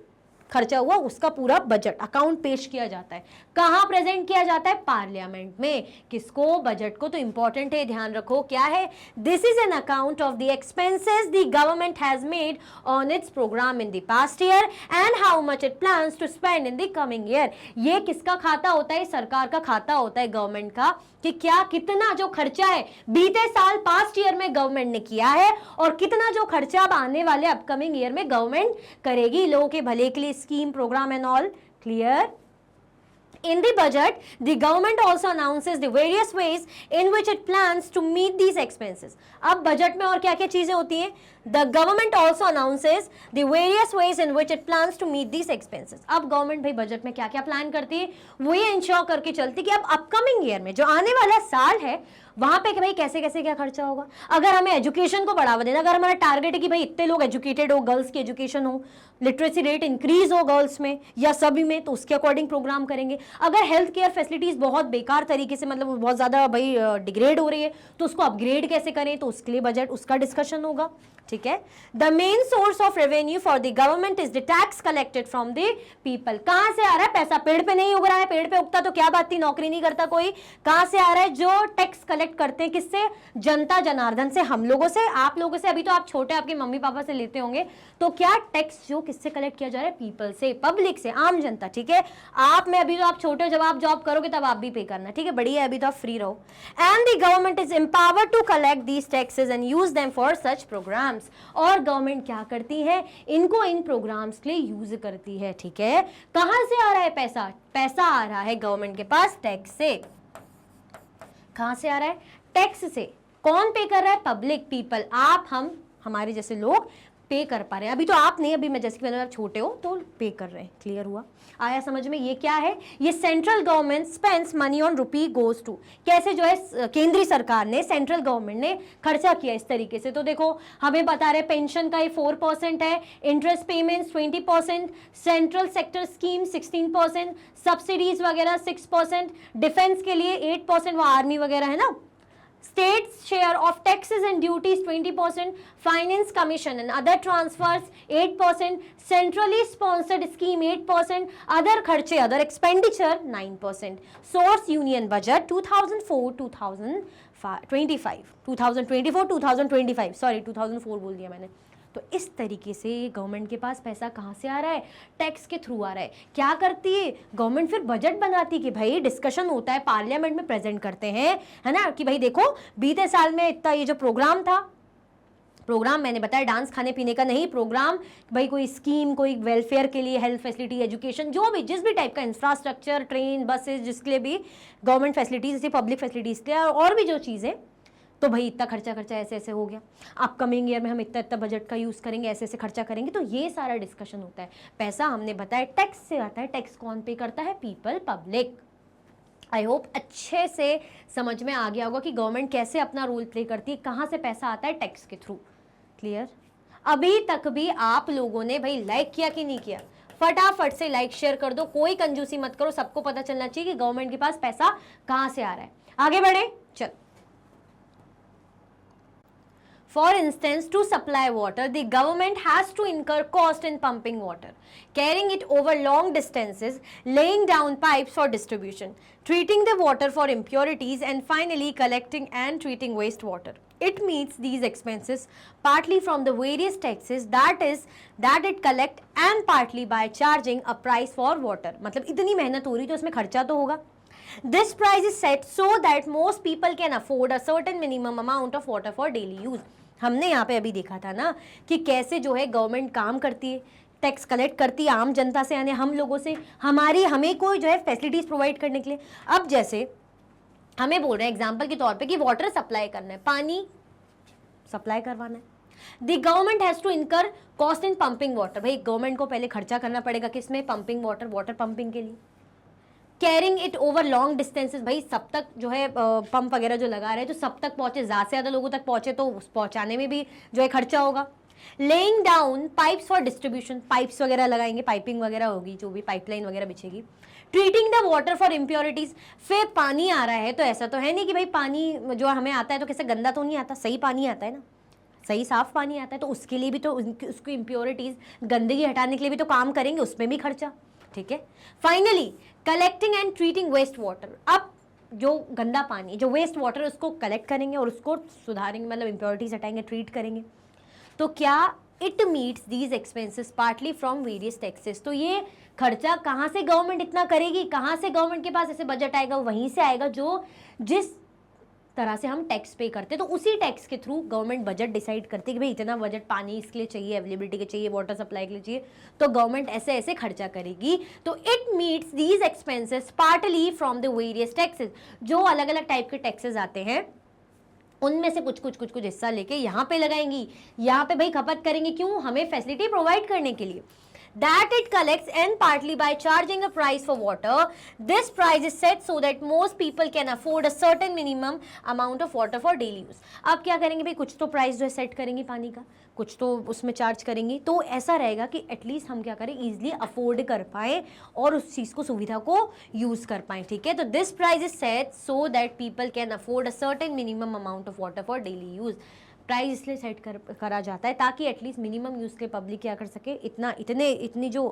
खर्चा हुआ, उसका पूरा बजट अकाउंट पेश किया जाता है। कहाँ प्रेजेंट किया जाता है? पार्लियामेंट में। किसको? बजट को। तो इंपॉर्टेंट है, ध्यान रखो क्या है? This is an account of the expenses the government has made on its programme in the past year and how much it plans to spend in the coming year. ये किसका खाता होता है? सरकार का खाता होता है, गवर्नमेंट का, कि क्या कितना जो खर्चा है बीते साल पास्ट ईयर में गवर्नमेंट ने किया है, और कितना जो खर्चा अब आने वाले अपकमिंग ईयर में गवर्नमेंट करेगी लोगों के भले के लिए, scheme, programme and all. Clear? In the budget, the government also announces the various ways in which it plans to meet these expenses. अब बजट में और क्या क्या चीजें होती हैं? The government also announces the various ways in which it plans to meet these expenses. अब गवर्नमेंट भाई बजट में क्या क्या प्लान करती है, वो ये इंश्योर करके चलती कि अब अपकमिंग ईयर में, जो आने वाला साल है, वहां पे कि भाई कैसे कैसे क्या खर्चा होगा। अगर हमें एजुकेशन को बढ़ावा देना, अगर हमारा टारगेट है कि भाई इतने लोग एजुकेटेड हो, गर्ल्स की एजुकेशन हो, लिटरेसी रेट इंक्रीज हो गर्ल्स में या सभी में, तो उसके अकॉर्डिंग प्रोग्राम करेंगे। अगर हेल्थ केयर फैसिलिटीज बहुत बेकार तरीके से, मतलब बहुत ज्यादा भाई डिग्रेड हो रही है, तो उसको अपग्रेड कैसे करें, तो उसके लिए बजट, उसका डिस्कशन होगा। ठीक है। The main source of revenue for the government is the tax collected from the people. कहां से आ रहा है पैसा? पेड़ पे नहीं उग रहा है, पेड़ पे उगता तो क्या बात थी, नौकरी नहीं करता कोई। कहां से आ रहा है? जो टैक्स कलेक्ट करते हैं, किससे? जनता जनार्दन से, हम लोगों से, आप लोगों से। अभी तो आप छोटे आपके मम्मी पापा से लेते होंगे, तो क्या टैक्स जो किससे कलेक्ट किया जा रहा है? पीपल से, पब्लिक से, आम जनता। ठीक है। आप में अभी तो आप छोटे हो, जब आप जॉब करोगे तब आप भी पे करना। ठीक है, बढ़िया है, अभी तो आप फ्री रहो। And the government is empowered to collect these taxes and use them for such programmes. और गवर्नमेंट क्या करती है? इनको इन प्रोग्राम्स के लिए यूज करती है। ठीक है। कहां से आ रहा है पैसा? पैसा आ रहा है गवर्नमेंट के पास टैक्स से। कहां से आ रहा है? टैक्स से। कौन पे कर रहा है? पब्लिक, पीपल, आप, हम, हमारे जैसे लोग पे कर पा रहे हैं। अभी तो आप नहीं, अभी मैं जैसे कि आप छोटे हो तो पे कर रहे हैं। क्लियर हुआ? आया समझ में? ये क्या है? ये central government spends money on rupee goes to. कैसे जो है केंद्रीय सरकार ने, सेंट्रल गवर्नमेंट ने खर्चा किया इस तरीके से। तो देखो हमें बता रहे पेंशन का ये 4% है, interest payments 20%, central sector scheme 16%, subsidies वगैरह 6%, डिफेंस के लिए 8%, वो आर्मी वगैरह है ना, state's share of taxes and duties 20%, finance commission and other transfers 8%, centrally sponsored scheme 8%, other खर्चे, other expenditure 9%. Source union budget 2024-2025 sorry 2004 बोल दिया मैंने। तो इस तरीके से गवर्नमेंट के पास पैसा कहाँ से आ रहा है? टैक्स के थ्रू आ रहा है। क्या करती है गवर्नमेंट? फिर बजट बनाती है कि भाई डिस्कशन होता है, पार्लियामेंट में प्रेजेंट करते हैं, है ना, कि भाई देखो बीते साल में इतना ये जो प्रोग्राम था, प्रोग्राम मैंने बताया डांस खाने पीने का नहीं, प्रोग्राम भाई कोई स्कीम, कोई वेलफेयर के लिए, हेल्थ फैसिलिटी, एजुकेशन, जो भी जिस भी टाइप का इंफ्रास्ट्रक्चर, ट्रेन, बसेस, जिसके लिए भी गवर्नमेंट फैसिलिटीज, जैसे पब्लिक फैसिलिटीज के और भी जो चीज़ें, तो भाई इतना खर्चा ऐसे ऐसे हो गया, अपकमिंग ईयर में हम इतना इतना बजट का यूज़ करेंगे, ऐसे ऐसे खर्चा करेंगे। तो ये सारा डिस्कशन होता है। पैसा हमने बताया टैक्स से आता है। टैक्स कौन पे करता है? People, public. आई होप अच्छे से समझ में आ गया होगा कि गवर्नमेंट कैसे अपना रोल प्ले करती है, कहाँ से पैसा आता है, टैक्स के थ्रू। क्लियर? अभी तक भी आप लोगों ने भाई लाइक किया कि नहीं किया? फटाफट से लाइक शेयर कर दो, कोई कंजूसी मत करो, सबको पता चलना चाहिए कि गवर्नमेंट के पास पैसा कहां से आ रहा है। आगे बढ़े, चल। For instance, to supply water, the government has to incur cost in pumping water, carrying it over long distances, laying down pipes for distribution, treating the water for impurities, and finally collecting and treating wastewater. It meets these expenses partly from the various taxes that it collect and partly by charging a price for water. मतलब इतनी मेहनत हो रही तो उसमें खर्चा तो होगा। This price is set so that most people can afford a certain minimum amount of water for daily use. हमने यहाँ पे अभी देखा था ना कि कैसे जो है गवर्नमेंट काम करती है, टैक्स कलेक्ट करती है आम जनता से, यानी हम लोगों से, हमें कोई जो है फैसिलिटीज प्रोवाइड करने के लिए। अब जैसे हमें बोल रहे हैं एग्जांपल के तौर पे कि वाटर सप्लाई करना है, पानी सप्लाई करवाना है, the government has to incur cost in pumping water. भाई गवर्नमेंट को पहले खर्चा करना पड़ेगा किसमें? पंपिंग वाटर पंपिंग के लिए। Carrying it over long distances, भाई सब तक जो है पंप वगैरह जो लगा रहे हैं तो सब तक पहुंचे, ज़्यादा से ज़्यादा लोगों तक पहुंचे तो पहुंचाने में भी जो है खर्चा होगा। Laying down pipes for distribution, pipes वगैरह लगाएंगे, पाइपिंग वगैरह होगी, जो भी पाइपलाइन वगैरह बिछेगी। Treating the water for impurities, फिर पानी आ रहा है तो ऐसा तो है नहीं कि भाई पानी जो हमें आता है तो कैसे गंदा तो नहीं आता, सही पानी आता है ना, सही साफ पानी आता है, तो उसके लिए भी तो उसको इम्प्योरिटीज गंदगी हटाने के लिए भी तो काम करेंगे, उसमें भी खर्चा। ठीक है। Finally collecting and treating waste water, अब जो गंदा पानी, जो वेस्ट वाटर, उसको कलेक्ट करेंगे और उसको सुधारेंगे, मतलब इम्प्योरिटीज हटाएंगे, ट्रीट करेंगे। तो क्या it meets these expenses partly from various taxes, तो ये खर्चा कहाँ से गवर्नमेंट इतना करेगी, कहाँ से गवर्नमेंट के पास ऐसे बजट आएगा? वहीं से आएगा जो जिस तरह से हम टैक्स पे करते हैं, तो उसी टैक्स के थ्रू गवर्नमेंट बजट डिसाइड करती है कि भाई इतना बजट पानी इसके लिए चाहिए, अवेलेबिलिटी के चाहिए, वाटर सप्लाई के लिए चाहिए, तो गवर्नमेंट ऐसे ऐसे खर्चा करेगी। तो it meets these expenses partly from the various taxes, जो अलग अलग टाइप के टैक्सेस आते हैं उनमें से कुछ हिस्सा लेके यहाँ पे लगाएंगी, यहाँ पे भाई खपत करेंगे, क्यों? हमें फैसिलिटी प्रोवाइड करने के लिए। That it collects and partly by charging a price for water. This price is set so that most people can afford a certain minimum amount of water for daily use. अब क्या करेंगे भाई, कुछ तो प्राइस जो है सेट करेंगे पानी का, कुछ तो उसमें चार्ज करेंगे, तो ऐसा रहेगा कि एटलीस्ट हम क्या करें, इजीली अफोर्ड कर पाए और उस चीज़ को, सुविधा को यूज़ कर पाए। ठीक है। तो this price is set so that people can afford a certain minimum amount of water for daily use. Price इसलिए सेट करा जाता है ताकि एटलीस्ट मिनिमम यूज़ के पब्लिक क्या कर सके, इतनी जो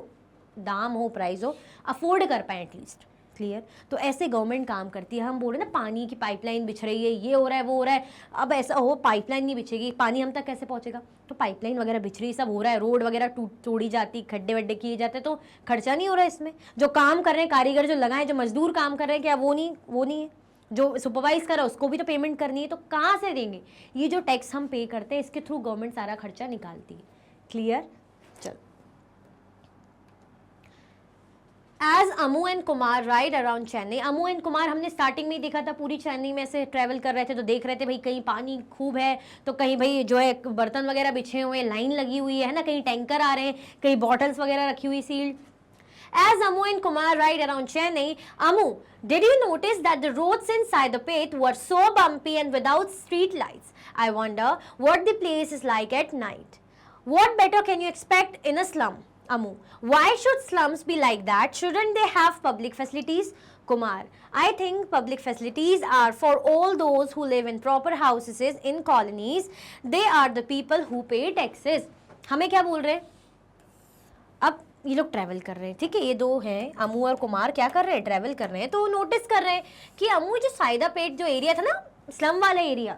दाम हो, प्राइस हो, अफोर्ड कर पाए एटलीस्ट। क्लियर? तो ऐसे गवर्नमेंट काम करती है। हम बोल रहे हैं ना पानी की पाइपलाइन बिछ रही है, ये हो रहा है, वो हो रहा है, अब ऐसा हो पाइपलाइन नहीं बिछेगी, पानी हम तक कैसे पहुंचेगा? तो पाइपलाइन वगैरह बिछ रही, सब हो रहा है, रोड वगैरह तोड़ी जाती, खड्डे वड्डे किए जाते, तो खर्चा नहीं हो रहा है इसमें। जो काम कर रहे हैं कारीगर, जो लगाए, जो मजदूर काम कर रहे हैं, क्या वो नहीं है? जो सुपरवाइज कर रहा है उसको भी तो पेमेंट करनी है, तो कहाँ से देंगे? ये जो टैक्स हम पे करते हैं इसके थ्रू गवर्नमेंट सारा खर्चा निकालती है। क्लियर? चल। As Amu and Kumar ride around Chennai, Amu and Kumar हमने स्टार्टिंग में ही देखा था, पूरी चेन्नई में से ट्रैवल कर रहे थे तो देख रहे थे भाई कहीं पानी खूब है, तो कहीं भाई जो है बर्तन वगैरह बिछे हुए, लाइन लगी हुई है ना, कहीं टैंकर आ रहे हैं, कहीं बॉटल्स वगैरह रखी हुई sealed. As Amu and Kumar ride around Chennai, Amu, did you notice that the roads inside the pit were so bumpy and without street lights? I wonder what the place is like at night. What better can you expect in a slum? Amu, why should slums be like that? Shouldn't they have public facilities? Kumar, I think public facilities are for all those who live in proper houses in colonies. They are the people who pay taxes. हमें क्या बोल रहे हैं? अब ये लोग ट्रैवल कर रहे हैं, ठीक है, ये दो हैं, अमू और कुमार, क्या कर रहे हैं? ट्रैवल कर रहे हैं। तो नोटिस कर रहे हैं कि अमू जो साइदा पेट जो एरिया था ना, स्लम वाला एरिया,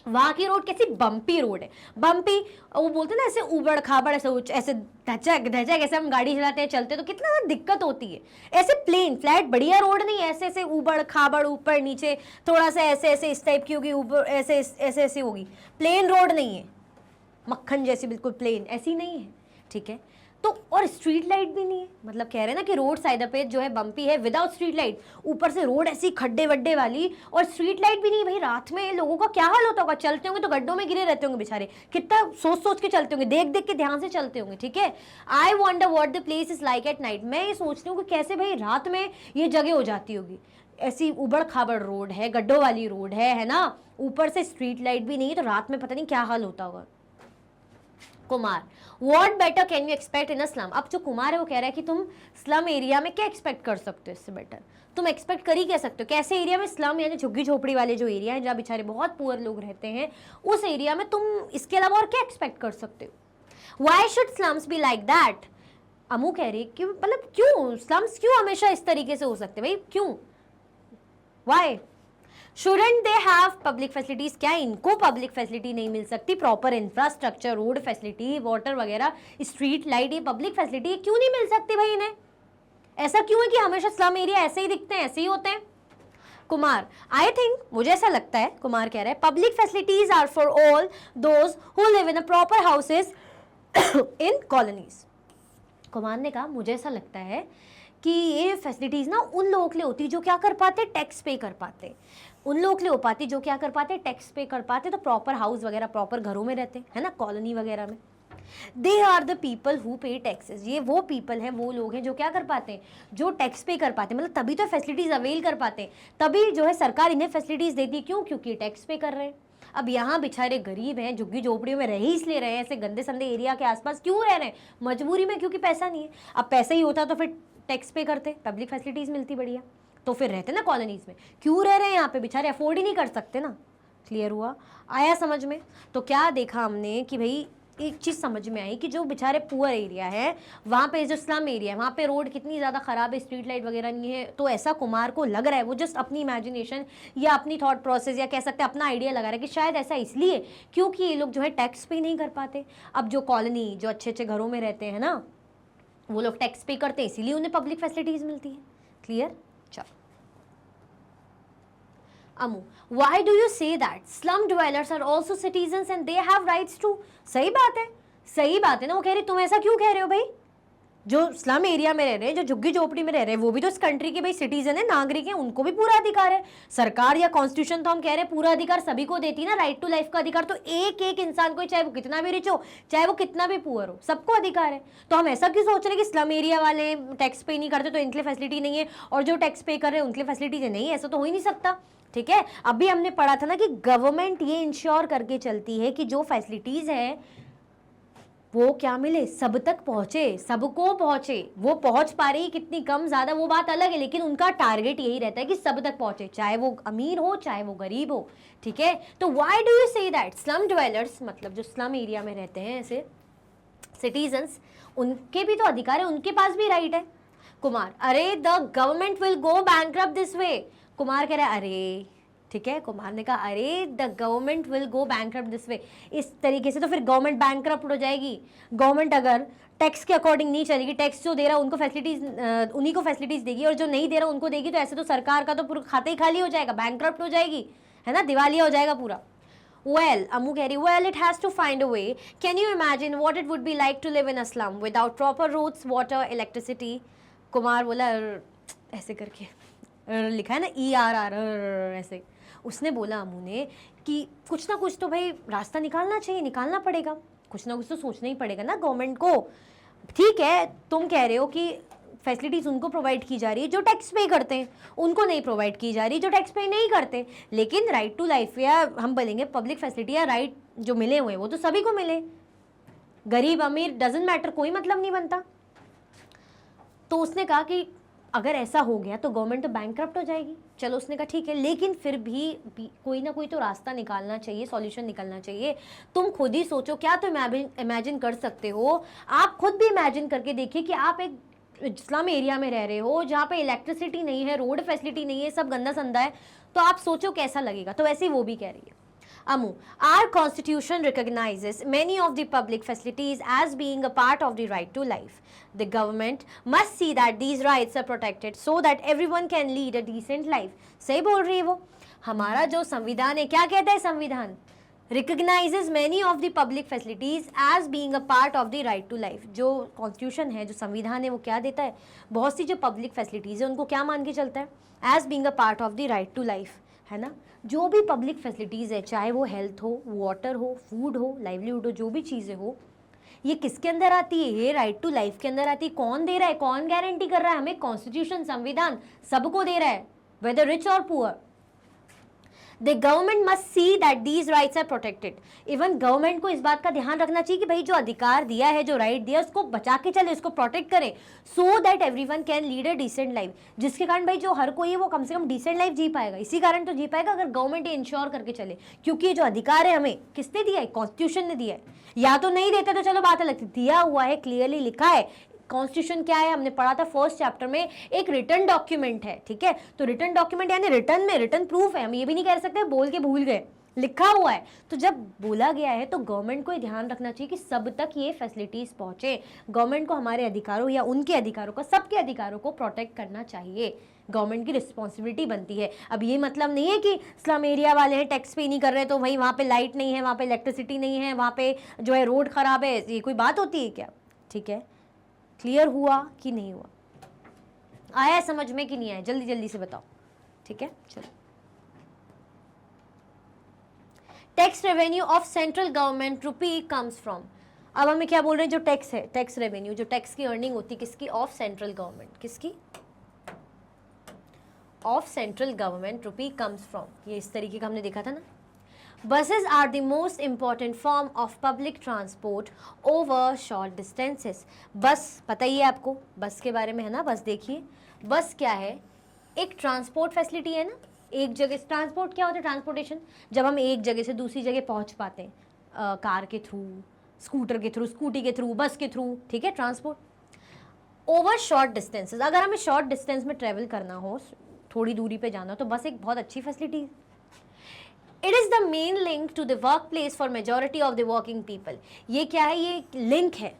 वहाँ की रोड कैसी बम्पी रोड है। बम्पी, वो बोलते हैं ना ऐसे उबड़ खाबड़, ऐसे धचक ऐसे हम गाड़ी चलाते हैं, चलते तो कितना दिक्कत होती है। ऐसे प्लेन फ्लैट बढ़िया रोड नहीं है, ऐसे उबड़ खाबड़, ऊपर नीचे, थोड़ा सा ऐसे इस टाइप की होगी, ऊपर ऐसे होगी, प्लेन रोड नहीं है, मक्खन जैसी बिल्कुल प्लेन ऐसी नहीं है। ठीक है। तो और स्ट्रीट लाइट भी नहीं है, मतलब कह रहे हैं ना कि रोड साइड पे जो है बम्पी है विदाउट स्ट्रीट लाइट, ऊपर से रोड ऐसी खड्डे वड्डे वाली और स्ट्रीट लाइट भी नहीं। भाई रात में लोगों का क्या हाल होता होगा? चलते होंगे तो गड्ढों में गिरे रहते होंगे बेचारे, कितना सोच के चलते होंगे, देख के ध्यान से चलते होंगे। ठीक है। I wonder what the place is like at night, मैं ये सोचती हूँ कि कैसे भाई रात में ये जगह हो जाती होगी। ऐसी उबड़ खाबड़ रोड है, गड्ढों वाली रोड है ना, ऊपर से स्ट्रीट लाइट भी नहीं है, तो रात में पता नहीं क्या हाल होता होगा। Kumar, what better can you expect in a slum. अब जो कुमार है वो कह रहा है कि तुम स्लम एरिया में क्या एक्सपेक्ट कर सकते हो, इससे बेटर तुम एक्सपेक्ट कर ही क्या सकते हो। कैसे एरिया में, स्लम यानी झुग्गी झोपड़ी वाले जो एरिया है जहाँ बेचारे बहुत पुअर लोग रहते हैं, उस एरिया में तुम इसके अलावा और क्या एक्सपेक्ट कर सकते हो। Why should slums be like that. Amu कह रही कि मतलब क्यों स्लम्स क्यों हमेशा इस तरीके से हो सकते भाई, क्यों, why shouldn't they have public facilities. क्या इनको पब्लिक फैसिलिटी नहीं मिल सकती, proper infrastructure, road facility, water वगैरह, स्ट्रीट लाइट, ये पब्लिक फैसिलिटी क्यों नहीं मिल सकती भाई इन्हें। ऐसा क्यों है कि हमेशा स्लम एरिया ऐसे ही दिखते हैं, ऐसे ही होते हैं। कुमार, आई थिंक, मुझे ऐसा लगता है, कुमार कह रहा है public facilities are for all those who live in a proper houses in colonies. Kumar ने कहा मुझे ऐसा लगता है कि ये फैसिलिटीज ना उन लोगों के लिए होती जो क्या कर पाते, टैक्स पे कर पाते, उन लोगों के लिए हो पाती जो क्या कर पाते, टैक्स पे कर पाते, तो प्रॉपर हाउस वगैरह, प्रॉपर घरों में रहते है ना, कॉलोनी वगैरह में। They are the people who pay taxes. ये वो पीपल हैं, वो लोग हैं जो क्या कर पाते हैं, जो टैक्स पे कर पाते हैं, मतलब तभी तो फैसिलिटीज अवेल कर पाते हैं, तभी जो है सरकार इन्हें फैसिलिटीज देती है। क्यों, क्योंकि टैक्स पे कर रहे हैं। अब यहाँ बेचारे गरीब हैं, झुग्गी झोपड़ियों में रह ही इसलिए रहे हैं, ऐसे गंदे संदे एरिया के आसपास क्यों रह रहे हैं, मजबूरी में, क्योंकि पैसा नहीं है। अब पैसा ही होता तो फिर टैक्स पे करते, पब्लिक फैसिलिटीज मिलती बढ़िया, तो फिर रहते ना कॉलोनीज में। क्यों रह रहे हैं यहाँ पे, बेचारे अफोर्ड ही नहीं कर सकते ना। क्लियर हुआ, आया समझ में। तो क्या देखा हमने कि भाई एक चीज़ समझ में आई कि जो बेचारे पुअर एरिया है, वहाँ पे जो स्लम एरिया है, वहाँ पे रोड कितनी ज़्यादा ख़राब है, स्ट्रीट लाइट वगैरह नहीं है। तो ऐसा कुमार को लग रहा है, वो जस्ट अपनी इमेजिनेशन या अपनी थॉट प्रोसेस या कह सकते हैं अपना आइडिया लगा रहा है कि शायद ऐसा इसलिए क्योंकि ये लोग जो है टैक्स पे नहीं कर पाते। अब जो कॉलोनी, जो अच्छे अच्छे घरों में रहते हैं ना, वो लोग टैक्स पे करते हैं, इसीलिए उन्हें पब्लिक फैसिलिटीज़ मिलती है। क्लियर। चलो Amu, why do you say that slum dwellers are also citizens and they have rights too? सही बात है, सही बात है ना। वो कह रही तुम ऐसा क्यों कह रहे हो भाई, जो स्लम एरिया में रह रहे हैं, जो झुग्गी झोपड़ी में रह रहे हैं, वो भी तो इस कंट्री के भाई सिटीजन है, नागरिक है, उनको भी पूरा अधिकार है। सरकार या कॉन्स्टिट्यूशन तो हम कह रहे हैं पूरा अधिकार सभी को देती है ना, राइट टू लाइफ का अधिकार तो एक एक इंसान को, चाहे वो कितना भी रिच हो, चाहे वो कितना भी पुअर हो, सबको अधिकार है। तो हम ऐसा क्यों सोच रहे हैं कि स्लम एरिया वाले टैक्स पे नहीं करते तो इनके लिए फैसिलिटी नहीं है, और जो टैक्स पे कर रहे हैं उनके लिए फैसिलिटी नहीं है, ऐसा तो हो ही नहीं सकता। ठीक है, अभी हमने पढ़ा था ना कि गवर्नमेंट ये इंश्योर करके चलती है कि जो फैसिलिटीज है वो क्या मिले, सब तक पहुंचे, सबको पहुंचे। वो पहुंच पा रही कितनी कम ज्यादा वो बात अलग है, लेकिन उनका टारगेट यही रहता है कि सब तक पहुंचे, चाहे वो अमीर हो चाहे वो गरीब हो। ठीक है, तो why do you say that slum dwellers, मतलब जो स्लम एरिया में रहते हैं ऐसे सिटीजन्स, उनके भी तो अधिकार है, उनके पास भी राइट है। कुमार, अरे the government will go bankrupt this way. Kumar कह रहा है अरे, ठीक है, कुमार ने कहा अरे the government will go bankrupt this way, इस तरीके से तो फिर गवर्नमेंट बैंकरप्ट हो जाएगी। गवर्नमेंट अगर टैक्स के अकॉर्डिंग नहीं चलेगी, टैक्स जो दे रहा है उनको फैसिलिटीज, उन्हीं को फैसिलिटीज देगी, और जो नहीं दे रहा उनको देगी, तो ऐसे तो सरकार का तो पूरा खाता ही खाली हो जाएगा, बैंकरप्ट हो जाएगी, है ना, दिवालिया हो जाएगा पूरा। Well, अमू कह रही, well, it has to find a way. Can you imagine what it would be like to live in a slum without proper roads, water, electricity? Kumar बोला ऐसे करके, लिखा है ना ERR ऐसे। उसने बोला अमू ने कि कुछ ना कुछ तो भाई रास्ता निकालना चाहिए, निकालना पड़ेगा, कुछ ना कुछ तो सोचना ही पड़ेगा ना गवर्नमेंट को। ठीक है, तुम कह रहे हो कि फैसिलिटीज़ उनको प्रोवाइड की जा रही है जो टैक्स पे करते हैं, उनको नहीं प्रोवाइड की जा रही जो टैक्स पे नहीं करते, लेकिन राइट टू लाइफ या हम बोलेंगे पब्लिक फैसिलिटी या राइट जो मिले हुए वो तो सभी को मिले, गरीब अमीर डजेंट मैटर, कोई मतलब नहीं बनता। तो उसने कहा कि अगर ऐसा हो गया तो गवर्नमेंट तो बैंकरप्ट हो जाएगी। चलो उसने कहा ठीक है, लेकिन फिर भी कोई ना कोई तो रास्ता निकालना चाहिए, सॉल्यूशन निकालना चाहिए। तुम खुद ही सोचो, क्या तो इमेजिन कर सकते हो, आप खुद भी इमेजिन करके देखिए कि आप एक स्लम एरिया में रह रहे हो जहाँ पे इलेक्ट्रिसिटी नहीं है, रोड फैसिलिटी नहीं है, सब गंदा संदा है, तो आप सोचो कैसा लगेगा। तो वैसे ही वो भी कह रही है Amu, our constitution recognizes many of the public facilities as being a part of the right to life. The government must see that these rights are protected so that everyone can lead a decent life. सही बोल रही है वो। हमारा जो संविधान है, क्या कहता है संविधान, recognizes many of the public facilities as being a part of the right to life. जो कॉन्स्टिट्यूशन है, जो संविधान है, वो क्या देता है, बहुत सी जो पब्लिक फैसिलिटीज़ है उनको क्या मान के चलता है, as being a part of the right to life, है ना। जो भी पब्लिक फैसिलिटीज़ है, चाहे वो हेल्थ हो, वाटर हो, फूड हो, लाइवलीहुड हो, जो भी चीज़ें हो, ये किसके अंदर आती है, ये राइट टू लाइफ के अंदर आती है। कौन दे रहा है, कौन गारंटी कर रहा है हमें, कॉन्स्टिट्यूशन, संविधान सबको दे रहा है। whether rich or poor. The government must see that these rights are protected. Even government को इस बात का ध्यान रखना चाहिए कि भाई जो अधिकार दिया है, जो राइट दिया, उसको बचा के चले, उसको प्रोटेक्ट करे, so that everyone can lead a decent life, जिसके कारण भाई जो हर कोई है वो कम से कम डिसेंट लाइफ जी पाएगा। इसी कारण तो जी पाएगा अगर गवर्नमेंट ये इंश्योर करके चले, क्योंकि ये जो अधिकार है हमें किसने दिया है? कॉन्स्टिट्यूशन ने दिया है। या तो नहीं देते तो चलो बात अलग थी, दिया हुआ है, क्लियरली लिखा है। कॉन्स्टिट्यूशन क्या है? हमने पढ़ा था फर्स्ट चैप्टर में, एक रिटन डॉक्यूमेंट है, ठीक है। तो रिटन डॉक्यूमेंट यानी रिटन में रिटन प्रूफ है, हम ये भी नहीं कह सकते बोल के भूल गए, लिखा हुआ है। तो जब बोला गया है तो गवर्नमेंट को ये ध्यान रखना चाहिए कि सब तक ये फैसिलिटीज पहुंचे। गवर्नमेंट को हमारे अधिकारों या उनके अधिकारों का, सबके अधिकारों को प्रोटेक्ट करना चाहिए, गवर्नमेंट की रिस्पॉन्सिबिलिटी बनती है। अब ये मतलब नहीं है कि स्लम एरिया वाले हैं, टैक्स पे नहीं कर रहे तो भाई वहाँ पे लाइट नहीं है, वहाँ पे इलेक्ट्रिसिटी नहीं है, वहाँ पे जो है रोड खराब है, ये कोई बात होती है क्या? ठीक है, क्लियर हुआ कि नहीं हुआ? आया समझ में कि नहीं आया? जल्दी जल्दी से बताओ, ठीक है। चलो, tax revenue of central government rupee comes from. अब हमें क्या बोल रहे हैं? जो टैक्स है, टैक्स रेवेन्यू, जो टैक्स की अर्निंग होती है किसकी? Of central government. किसकी? Of central government rupee comes from. ये इस तरीके का हमने देखा था ना। Buses are the most important form of public transport over short distances. बस पता ही है आपको, बस के बारे में है ना। बस देखिए, बस क्या है? एक ट्रांसपोर्ट फैसिलिटी है ना। एक जगह ट्रांसपोर्ट क्या होता है? ट्रांसपोर्टेशन, जब हम एक जगह से दूसरी जगह पहुंच पाते हैं, कार के थ्रू, स्कूटर के थ्रू, स्कूटी के थ्रू, बस के थ्रू, ठीक है, ट्रांसपोर्ट। ओवर शॉर्ट डिस्टेंसेज, अगर हमें शॉर्ट डिस्टेंस में ट्रेवल करना हो, थोड़ी दूरी पे जाना हो, तो बस एक बहुत अच्छी फैसिलिटी है। It is the main link to the workplace for majority of the working people. ये क्या है? ये लिंक है।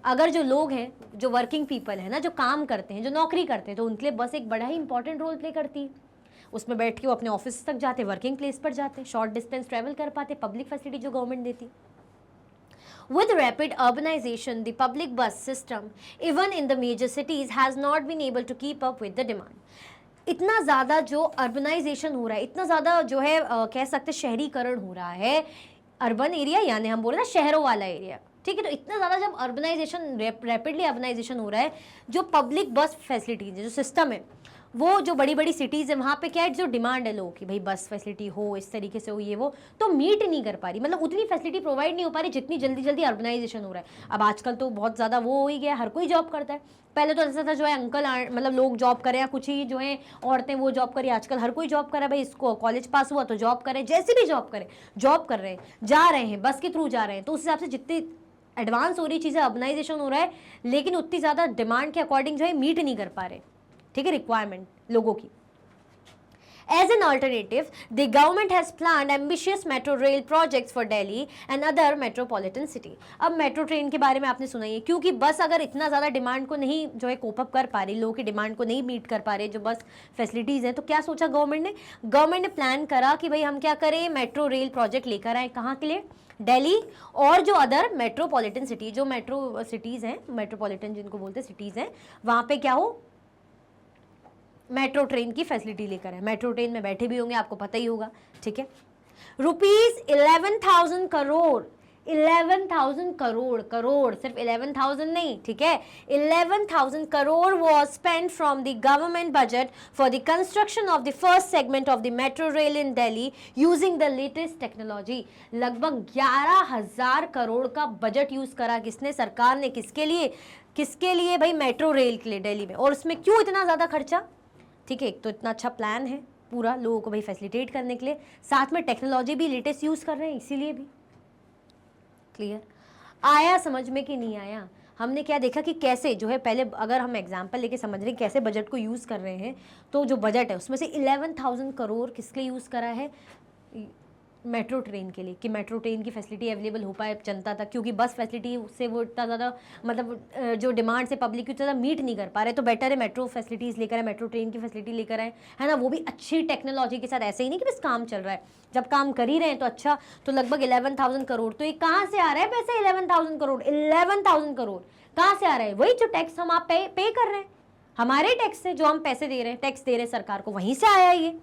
अगर जो लोग हैं, जो वर्किंग पीपल है ना, जो काम करते हैं, जो नौकरी करते हैं, तो उनके लिए बस एक बड़ा ही इंपॉर्टेंट रोल प्ले करती है। उसमें बैठ के वो अपने ऑफिस तक जाते हैं, वर्किंग प्लेस पर जाते हैं, शॉर्ट डिस्टेंस ट्रेवल कर पाते, पब्लिक फैसिलिटी जो गवर्नमेंट देती है। With rapid urbanization, the public bus system, even in the major cities, has not been able to keep up with the demand. इतना ज़्यादा जो अर्बनाइजेशन हो रहा है, इतना ज़्यादा जो है कह सकते शहरीकरण हो रहा है, अर्बन एरिया यानी हम बोल रहे हैं शहरों वाला एरिया, ठीक है। तो इतना ज़्यादा जब अर्बनाइजेशन, रैपिडली अर्बनाइजेशन हो रहा है, जो पब्लिक बस फैसिलिटीज़ है, जो सिस्टम है, वो जो बड़ी बड़ी सिटीज़ है वहाँ पे क्या है, जो डिमांड है लोगों की, भाई बस फैसिलिटी हो, इस तरीके से हो, ये वो, तो मीट नहीं कर पा रही, मतलब उतनी फैसिलिटी प्रोवाइड नहीं हो पा रही जितनी जल्दी जल्दी अर्बनाइजेशन हो रहा है। अब आजकल तो बहुत ज़्यादा वो हो ही गया, हर कोई जॉब करता है। पहले तो ऐसा था जो है अंकल मतलब लोग जॉब करें, या कुछ ही जो है औरतें वो जॉब करें, आजकल हर कोई जॉब करे, भाई इसको कॉलेज पास हुआ तो जॉब करे, जैसे भी जॉब करे, जॉब कर रहे हैं, जा रहे हैं, बस के थ्रू जा रहे हैं। तो उस हिसाब से जितनी एडवांस हो रही चीज़ें, अर्बनाइजेशन हो रहा है, लेकिन उतनी ज़्यादा डिमांड के अकॉर्डिंग जो है मीट नहीं कर पा रहे, ठीक है, रिक्वायरमेंट लोगों की। As an alternative, the government has planned ambitious metro rail projects for Delhi and other metropolitan city. अब मेट्रो ट्रेन के बारे में आपने सुना ही है, क्योंकि बस अगर इतना ज़्यादा डिमांड को नहीं जो है कोप अप कर पा रही, लोगों की डिमांड को नहीं मीट कर पा रहे जो बस फैसिलिटीज़ हैं, तो क्या सोचा गवर्नमेंट ने प्लान करा कि भाई हम क्या करें, मेट्रो रेल प्रोजेक्ट लेकर आए। कहाँ के लिए? दिल्ली और जो अदर मेट्रोपॉलिटन सिटी, जो मेट्रो सिटीज़ हैं, मेट्रोपॉलिटन जिनको बोलते हैं सिटीज़ हैं, वहाँ पे क्या हो, मेट्रो ट्रेन की फैसिलिटी लेकर है। मेट्रो ट्रेन में बैठे भी होंगे, आपको पता ही होगा, ठीक है। ₹11,000 करोड़, 11,000 करोड़, करोड़ सिर्फ 11,000 नहीं, ठीक है, 11,000 crore was spent from the government budget for the construction of the first segment of the metro rail in Delhi using the latest technology. लगभग 11,000 करोड़ का बजट यूज करा किसने? सरकार ने। किसके लिए? किसके लिए भाई? मेट्रो रेल के लिए, दिल्ली में। और उसमें क्यों इतना ज़्यादा खर्चा? ठीक है, एक तो इतना अच्छा प्लान है पूरा लोगों को भाई फैसिलिटेट करने के लिए, साथ में टेक्नोलॉजी भी लेटेस्ट यूज़ कर रहे हैं, इसीलिए भी। क्लियर? आया समझ में कि नहीं आया? हमने क्या देखा कि कैसे जो है, पहले अगर हम एग्जांपल लेके समझ रहे हैं कैसे बजट को यूज़ कर रहे हैं, तो जो बजट है उसमें से 11,000 करोड़ किसके लिए यूज़ करा है? मेट्रो ट्रेन के लिए, कि मेट्रो ट्रेन की फैसिलिटी अवेलेबल हो पाए जनता तक, क्योंकि बस फैसिलिटी से वो इतना ज़्यादा मतलब जो डिमांड से पब्लिक की ज़्यादा मीट नहीं कर पा रहे, तो बेटर है मेट्रो फैसिलिटीज़ लेकर आए, मेट्रो ट्रेन की फैसिलिटी लेकर आए, है ना, वो भी अच्छी टेक्नोलॉजी के साथ। ऐसे ही नहीं कि बस काम चल रहा है, जब काम कर ही रहे हैं तो अच्छा। तो लगभग 11,000 करोड़, तो ये कहाँ से आ रहा है पैसे? 11,000 करोड़, 11,000 करोड़ कहाँ से आ रहा है? वही जो टैक्स हम आप पे कर रहे हैं, हमारे टैक्स से जो हम पैसे दे रहे हैं, टैक्स दे रहे हैं सरकार को, वहीं से आया ये।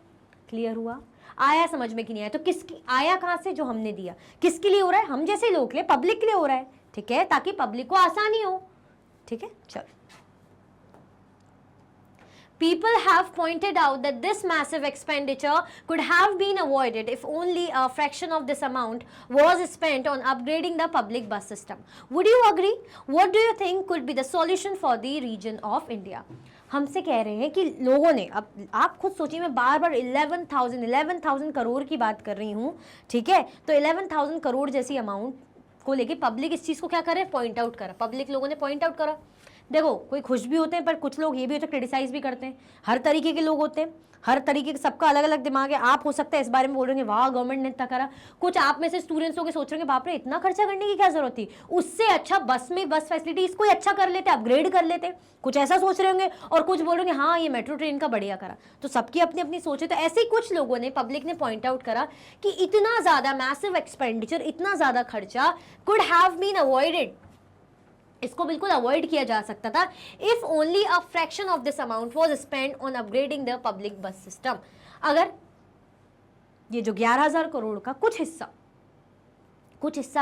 क्लियर हुआ? आया समझ में कि नहीं आया? तो किसकी आया? कहाँ से? जो हमने दिया। किसके लिए हो रहा है? हम जैसे लोग के लिए, पब्लिक के लिए हो रहा है, ठीक है, ताकि पब्लिक को आसानी हो, ठीक है। चलो, People have pointed out that this massive expenditure could have been avoided if only a fraction of this amount was spent on upgrading the public bus system. Would you agree? What do you think could be the solution for the region of India? हमसे कह रहे हैं कि लोगों ने, अब आप खुद सोचिए, मैं बार बार 11,000 करोड़ की बात कर रही हूँ, ठीक है, तो 11,000 करोड़ जैसी अमाउंट को लेके पब्लिक इस चीज़ को क्या करे, पॉइंट आउट करा, पब्लिक लोगों ने पॉइंट आउट करा। देखो, कोई खुश भी होते हैं पर कुछ लोग ये भी होते हैं क्रिटिसाइज भी करते हैं, हर तरीके के लोग होते हैं, हर तरीके के, सबका अलग अलग दिमाग है। आप हो सकता है इस बारे में बोल रहे हैं वाह गवर्नमेंट ने इतना करा, कुछ आप में से स्टूडेंट्स होकर सोच रहे हैं बाप रे इतना खर्चा करने की क्या जरूरत थी, उससे अच्छा बस में बस फैसिलिटी इसको अच्छा कर लेते, अपग्रेड कर लेते, कुछ ऐसा सोच रहे होंगे। और कुछ बोल रहे होंगे हाँ ये मेट्रो ट्रेन का बढ़िया करा। तो सबकी अपनी अपनी सोच है। तो ऐसे ही कुछ लोगों ने, पब्लिक ने पॉइंट आउट करा कि इतना ज्यादा मैसिव एक्सपेंडिचर, इतना ज्यादा खर्चा कुड हैव बीन अवॉइडेड, इसको बिल्कुल अवॉइड किया जा सकता था if only a fraction of this amount was spent on upgrading the public बस सिस्टम। अगर ये जो 11,000 करोड़ का कुछ हिस्सा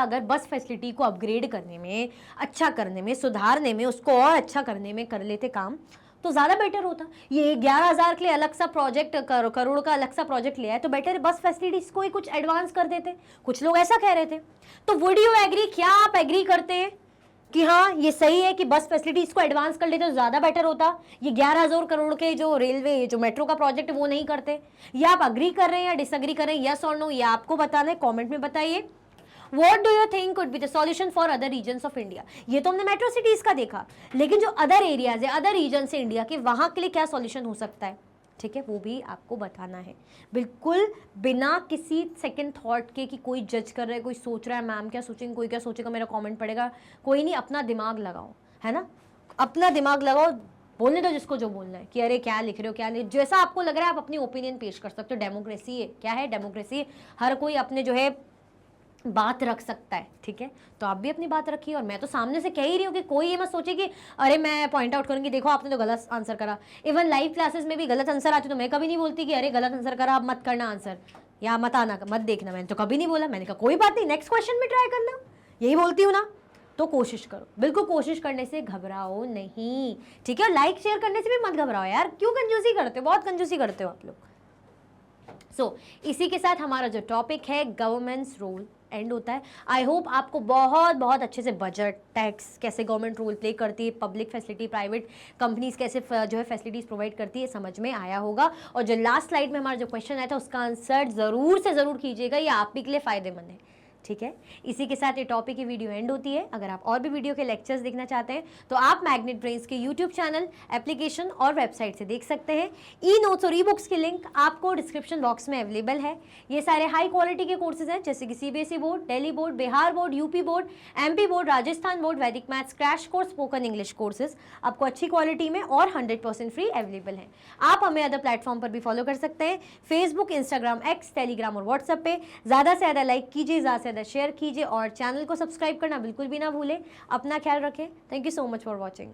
अगर बस फैसिलिटी को अपग्रेड करने में, अच्छा करने में, सुधारने में, उसको और अच्छा करने में कर लेते काम, तो ज़्यादा बेटर होता। ये 11,000 के लिए अलग सा प्रोजेक्ट, करोड़ का अलग सा प्रोजेक्ट लिया है, तो बेटर बस फैसिलिटीज को ही कुछ एडवांस कर देते। कुछ लोग ऐसा कह रहे थे। तो वुड यू एग्री, क्या आप एग्री करते हैं कि हाँ ये सही है कि बस फैसिलिटीज को एडवांस कर लेते तो ज़्यादा बेटर होता, ये 11,000 करोड़ के जो रेलवे, जो मेट्रो का प्रोजेक्ट वो नहीं करते? या आप अग्री कर रहे हैं या डिसअग्री कर रहे हैं, यस और नो, ये आपको बताना है, कमेंट में बताइए। What do you think could be the solution for other regions of India? ये तो हमने मेट्रो सिटीज का देखा, लेकिन जो अदर एरियाज है, अदर रीजन से इंडिया के, वहां के लिए क्या सॉल्यूशन हो सकता है, ठीक है, वो भी आपको बताना है, बिल्कुल बिना किसी सेकंड थॉट के कि कोई जज कर रहा है, कोई सोच रहा है मैम क्या सोचेंगे, कोई क्या सोचेगा, मेरा कमेंट पड़ेगा, कोई नहीं, अपना दिमाग लगाओ, है ना, अपना दिमाग लगाओ, बोलने दो जिसको जो बोलना है कि अरे क्या लिख रहे हो, क्या नहीं, जैसा आपको लग रहा है आप अपनी ओपिनियन पेश कर सकते हो। डेमोक्रेसी है, क्या है डेमोक्रेसी, हर कोई अपने जो है बात रख सकता है, ठीक है, तो आप भी अपनी बात रखिए। और मैं तो सामने से कह ही रही हूँ कि कोई ये मत सोचे कि अरे मैं पॉइंट आउट करूँगी, देखो आपने तो गलत आंसर करा। इवन लाइव क्लासेस में भी गलत आंसर आते तो मैं कभी नहीं बोलती कि अरे गलत आंसर करा, आप मत करना आंसर, या मत आना, मत देखना, मैंने तो कभी नहीं बोला। मैंने कहा कोई बात नहीं, नेक्स्ट क्वेश्चन में ट्राई करना, यही बोलती हूँ ना। तो कोशिश करो, बिल्कुल कोशिश करने से घबराओ नहीं, ठीक है, लाइक शेयर करने से भी मत घबराओ यार, क्यों कंजूसी करते हो, बहुत कंजूसी करते हो आप लोग। सो इसी के साथ हमारा जो टॉपिक है गवर्नमेंट्स रोल एंड होता है। आई होप आपको बहुत बहुत अच्छे से बजट, टैक्स, कैसे गवर्नमेंट रोल प्ले करती है, पब्लिक फैसिलिटी, प्राइवेट कंपनीज कैसे जो है फैसिलिटीज़ प्रोवाइड करती है, समझ में आया होगा। और जो लास्ट स्लाइड में हमारा जो क्वेश्चन आया था उसका आंसर ज़रूर से ज़रूर कीजिएगा, ये आप ही के लिए फ़ायदेमंद है, ठीक है। इसी के साथ ये टॉपिक की वीडियो एंड होती है। अगर आप और भी वीडियो के लेक्चर्स देखना चाहते हैं तो आप मैग्नेट ब्रेन्स के यूट्यूब चैनल, एप्लीकेशन और वेबसाइट से देख सकते हैं। ई नोट्स और ई बुक्स की लिंक आपको डिस्क्रिप्शन बॉक्स में अवेलेबल है। ये सारे हाई क्वालिटी के कोर्सेज हैं, जैसे कि CBSE board, Delhi board, Bihar board, UP board, MP board, Rajasthan board, Vedic maths, crash course, spoken English courses आपको अच्छी क्वालिटी में और 100% फ्री अवेलेबल है। आप हमें अदर प्लेटफॉर्म पर भी फॉलो कर सकते हैं, फेसबुक, इंस्टाग्राम, एक्स, टेलीग्राम और व्हाट्सएप पे। ज़्यादा से ज़्यादा लाइक कीजिए, ज़्यादा से ज़्यादा शेयर कीजिए और चैनल को सब्सक्राइब करना बिल्कुल भी ना भूलें। अपना ख्याल रखें। Thank you so much for watching.